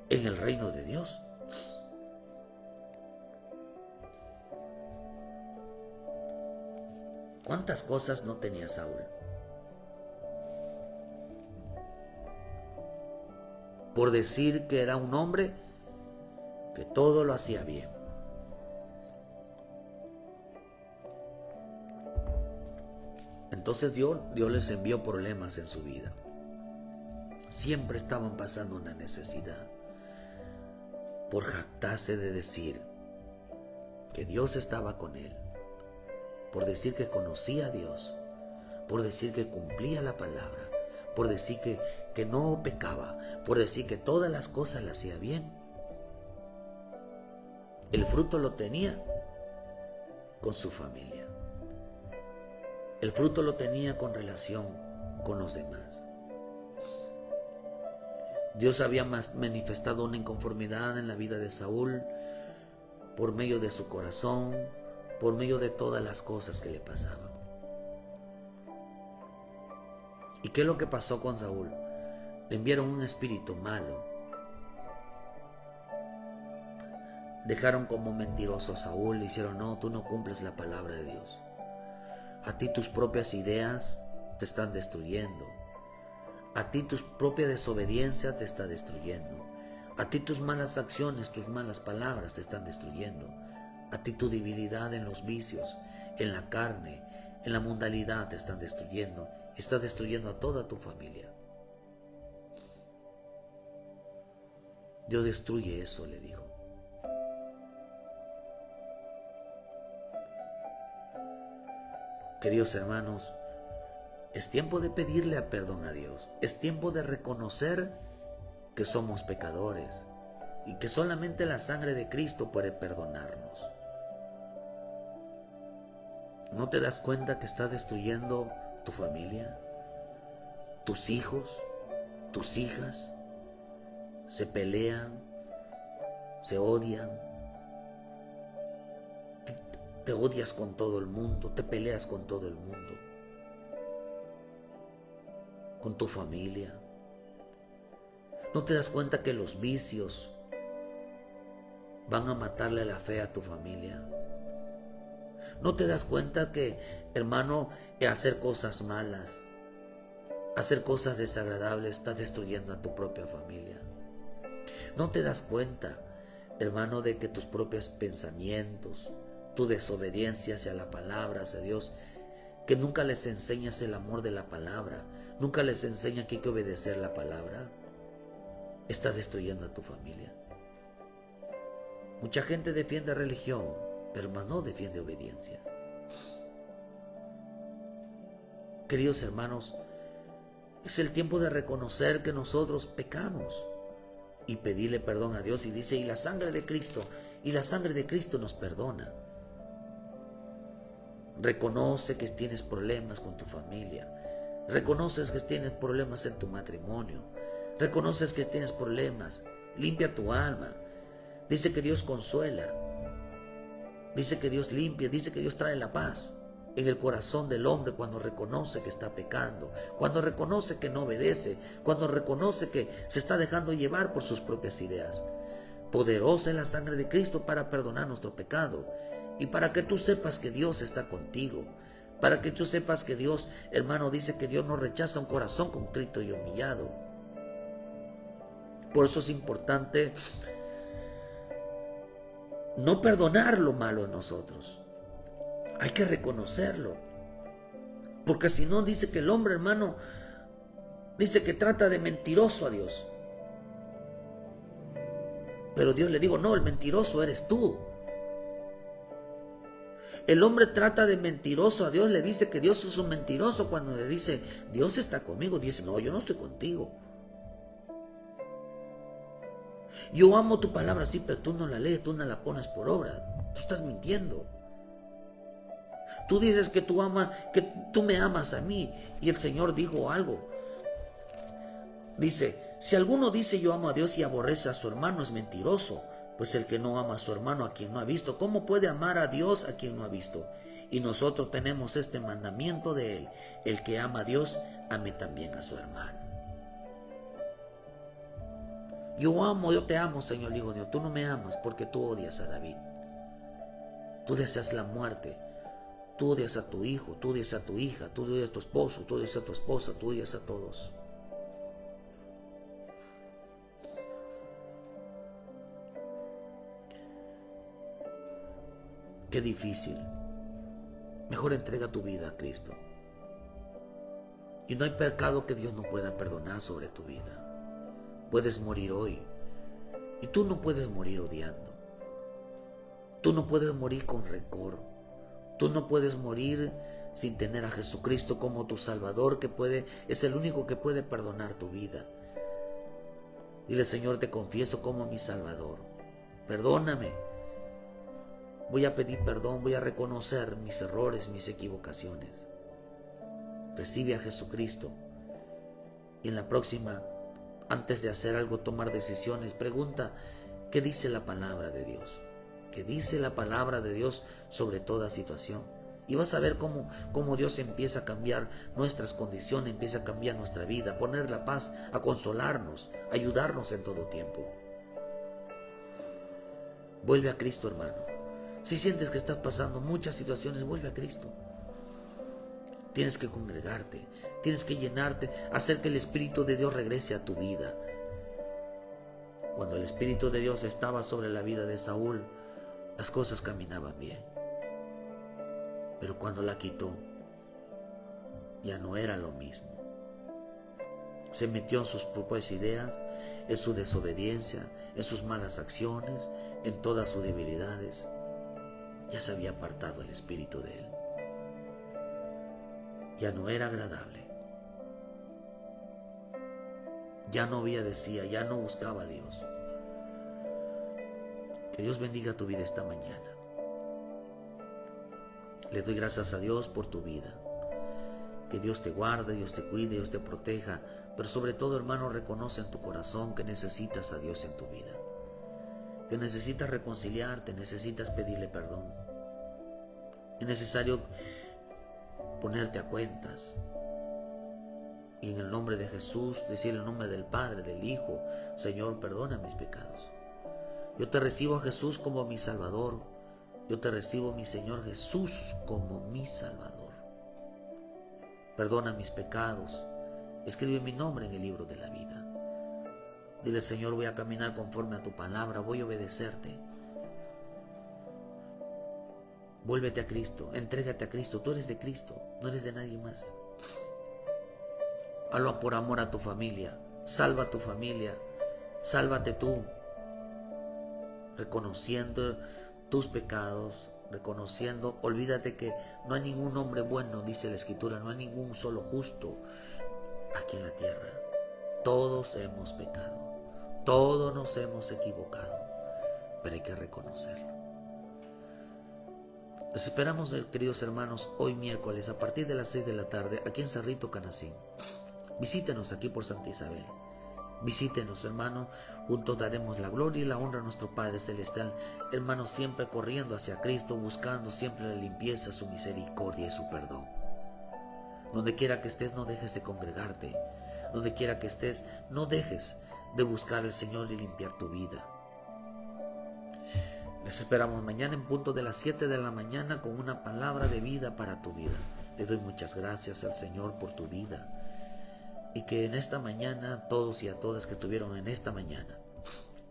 en el reino de Dios. ¿Cuántas cosas no tenía Saúl? Por decir que era un hombre que todo lo hacía bien. Entonces Dios les envió problemas en su vida. Siempre estaban pasando una necesidad. Por jactarse de decir que Dios estaba con él. Por decir que conocía a Dios, por decir que cumplía la palabra, por decir que no pecaba, por decir que todas las cosas las hacía bien. El fruto lo tenía con su familia. El fruto lo tenía con relación con los demás. Dios había manifestado una inconformidad en la vida de Saúl por medio de su corazón, por medio de todas las cosas que le pasaban. ¿Y qué es lo que pasó con Saúl? Le enviaron un espíritu malo. Dejaron como mentiroso a Saúl. Le hicieron, no, tú no cumples la palabra de Dios. A ti tus propias ideas te están destruyendo. A ti tu propia desobediencia te está destruyendo. A ti tus malas acciones, tus malas palabras te están destruyendo. A ti tu debilidad en los vicios, en la carne, en la mundalidad te están destruyendo. Está destruyendo a toda tu familia. Dios destruye eso, le dijo. Queridos hermanos, es tiempo de pedirle perdón a Dios. Es tiempo de reconocer que somos pecadores y que solamente la sangre de Cristo puede perdonarnos. ¿No te das cuenta que estás destruyendo tu familia? Tus hijos, tus hijas se pelean, se odian. Te odias con todo el mundo, te peleas con todo el mundo, con tu familia. ¿No te das cuenta que los vicios van a matarle la fe a tu familia? ¿No te das cuenta que, hermano, hacer cosas malas, hacer cosas desagradables está destruyendo a tu propia familia? ¿No te das cuenta, hermano, de que tus propios pensamientos, tu desobediencia hacia la palabra, hacia Dios, que nunca les enseñas el amor de la palabra, nunca les enseñas que hay que obedecer la palabra, está destruyendo a tu familia? Mucha gente defiende religión, pero más no defiende obediencia. Queridos hermanos, es el tiempo de reconocer que nosotros pecamos y pedirle perdón a Dios. Y dice, y la sangre de Cristo nos perdona. Reconoce que tienes problemas con tu familia. Reconoces que tienes problemas en tu matrimonio. Reconoces que tienes problemas. Limpia tu alma. Dice que Dios consuela. Dice que Dios limpia. Dice que Dios trae la paz en el corazón del hombre cuando reconoce que está pecando, cuando reconoce que no obedece, cuando reconoce que se está dejando llevar por sus propias ideas. Poderosa es la sangre de Cristo para perdonar nuestro pecado y para que tú sepas que Dios está contigo, para que tú sepas que Dios, hermano, dice que Dios no rechaza un corazón contrito y humillado. Por eso es importante no perdonar lo malo en nosotros. Hay que reconocerlo. Porque si no, dice que el hombre, hermano, dice que trata de mentiroso a Dios. Pero Dios le digo, no, el mentiroso eres tú. El hombre trata de mentiroso a Dios, le dice que Dios es un mentiroso cuando le dice, Dios está conmigo. Dice, no, yo no estoy contigo. Yo amo tu palabra, sí, pero tú no la lees, tú no la pones por obra. Tú estás mintiendo. Tú dices que tú me amas a mí. Y el Señor dijo algo. Dice, si alguno dice yo amo a Dios y aborrece a su hermano, es mentiroso. Pues el que no ama a su hermano a quien no ha visto, ¿cómo puede amar a Dios a quien no ha visto? Y nosotros tenemos este mandamiento de Él. El que ama a Dios, ame también a su hermano. Yo te amo, Señor. Digo, Dios, tú no me amas porque tú odias a David. Tú deseas la muerte. Tú odias a tu hijo, tú odias a tu hija, tú odias a tu esposo, tú odias a tu esposa, tú odias a todos. Qué difícil. Mejor entrega tu vida a Cristo. Y no hay pecado que Dios no pueda perdonar sobre tu vida. Puedes morir hoy. Y tú no puedes morir odiando. Tú no puedes morir con rencor. Tú no puedes morir sin tener a Jesucristo como tu Salvador, es el único que puede perdonar tu vida. Dile, Señor, te confieso como mi Salvador. Perdóname. Voy a pedir perdón, voy a reconocer mis errores, mis equivocaciones. Recibe a Jesucristo. Y en la próxima, antes de hacer algo, tomar decisiones, pregunta, ¿qué dice la palabra de Dios? ¿Qué dice la palabra de Dios sobre toda situación? Y vas a ver cómo Dios empieza a cambiar nuestras condiciones, empieza a cambiar nuestra vida, a poner la paz, a consolarnos, a ayudarnos en todo tiempo. Vuelve a Cristo, hermano. Si sientes que estás pasando muchas situaciones, vuelve a Cristo. Tienes que congregarte, tienes que llenarte, hacer que el Espíritu de Dios regrese a tu vida. Cuando el Espíritu de Dios estaba sobre la vida de Saúl, las cosas caminaban bien. Pero cuando la quitó, ya no era lo mismo. Se metió en sus propias ideas, en su desobediencia, en sus malas acciones, en todas sus debilidades. Ya se había apartado el Espíritu de él. Ya no era agradable. Ya no obedecía, ya no buscaba a Dios. Que Dios bendiga tu vida esta mañana. Le doy gracias a Dios por tu vida. Que Dios te guarde, Dios te cuide, Dios te proteja. Pero sobre todo, hermano, reconoce en tu corazón que necesitas a Dios en tu vida. Que necesitas reconciliarte, necesitas pedirle perdón. Es necesario ponerte a cuentas. Y en el nombre de Jesús, decir el nombre del Padre, del Hijo: Señor, perdona mis pecados. Yo te recibo a Jesús como mi Salvador. Yo te recibo, mi Señor Jesús, como mi Salvador. Perdona mis pecados. Escribe mi nombre en el libro de la vida. Dile: Señor, voy a caminar conforme a tu palabra, voy a obedecerte. Vuélvete a Cristo, entrégate a Cristo. Tú eres de Cristo, no eres de nadie más. Hazlo por amor a tu familia. Salva a tu familia. Sálvate tú. Reconociendo tus pecados, reconociendo, olvídate que no hay ningún hombre bueno, dice la Escritura, no hay ningún solo justo aquí en la tierra. Todos hemos pecado, todos nos hemos equivocado, pero hay que reconocerlo. Les esperamos, queridos hermanos, hoy miércoles a partir de las 6 de la tarde aquí en Cerrito Canacín. Visítenos aquí por Santa Isabel. Visítenos, hermano. Juntos daremos la gloria y la honra a nuestro Padre Celestial. Hermanos, siempre corriendo hacia Cristo, buscando siempre la limpieza, su misericordia y su perdón. Donde quiera que estés, no dejes de congregarte. Donde quiera que estés, no dejes de buscar al Señor y limpiar tu vida. Les esperamos mañana en punto de las 7 de la mañana con una palabra de vida para tu vida. Le doy muchas gracias al Señor por tu vida. Y que en esta mañana, todos y a todas que estuvieron en esta mañana,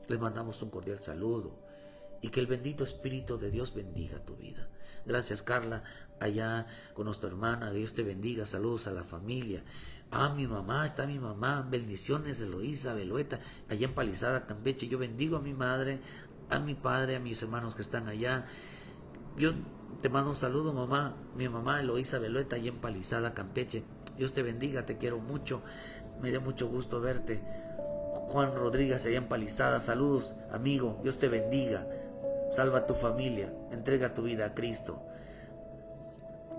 les mandamos un cordial saludo. Y que el bendito Espíritu de Dios bendiga tu vida. Gracias, Carla, allá con nuestra hermana. Dios te bendiga. Saludos a la familia. Mi mamá, está mi mamá. Bendiciones de Eloísa Belueta, allá en Palizada, Campeche. Yo bendigo a mi madre, a mi padre, a mis hermanos que están allá. Yo te mando un saludo, mamá. Mi mamá, Eloísa Belueta, allá en Palizada, Campeche. Dios te bendiga, te quiero mucho. Me dio mucho gusto verte. Juan Rodríguez, allá en Palizada, saludos, amigo. Dios te bendiga. Salva a tu familia. Entrega tu vida a Cristo.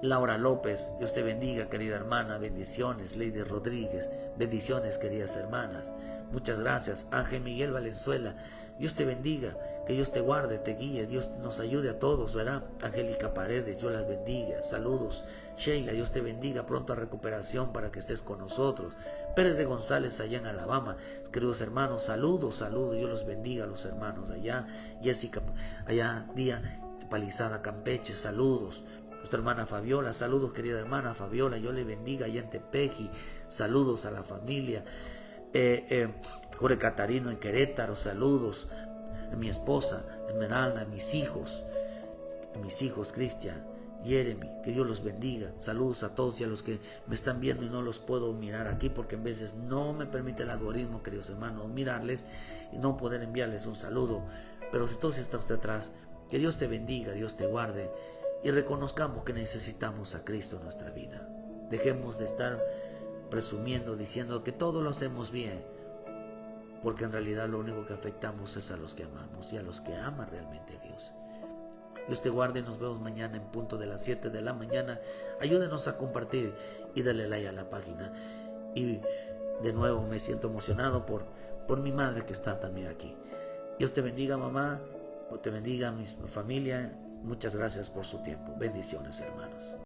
Laura López, Dios te bendiga, querida hermana. Bendiciones. Lady Rodríguez, bendiciones, queridas hermanas. Muchas gracias. Ángel Miguel Valenzuela, Dios te bendiga, que Dios te guarde, te guíe, Dios nos ayude a todos, ¿verdad? Angélica Paredes, Dios las bendiga. Saludos. Sheila, Dios te bendiga, pronto a recuperación para que estés con nosotros. Pérez de González, allá en Alabama, queridos hermanos, saludos, Dios los bendiga a los hermanos allá. Jessica, allá, Día Palizada, Campeche, saludos. Nuestra hermana Fabiola, saludos, querida hermana Fabiola, yo le bendiga allá en Tepeji, saludos a la familia. Jorge Catarino en Querétaro, saludos. A mi esposa Esmeralda, a mis hijos Cristian, Jeremy, que Dios los bendiga. Saludos a todos y a los que me están viendo y no los puedo mirar aquí porque en veces no me permite el algoritmo, queridos hermanos, mirarles y no poder enviarles un saludo. Pero si entonces está usted atrás, que Dios te bendiga, Dios te guarde y reconozcamos que necesitamos a Cristo en nuestra vida. Dejemos de estar presumiendo, diciendo que todo lo hacemos bien, porque en realidad lo único que afectamos es a los que amamos y a los que ama realmente Dios. Dios te guarde y nos vemos mañana en punto de las 7 de la mañana. Ayúdenos a compartir y dale like a la página. Y de nuevo me siento emocionado por mi madre que está también aquí. Dios te bendiga, mamá. Te bendiga mi familia. Muchas gracias por su tiempo. Bendiciones, hermanos.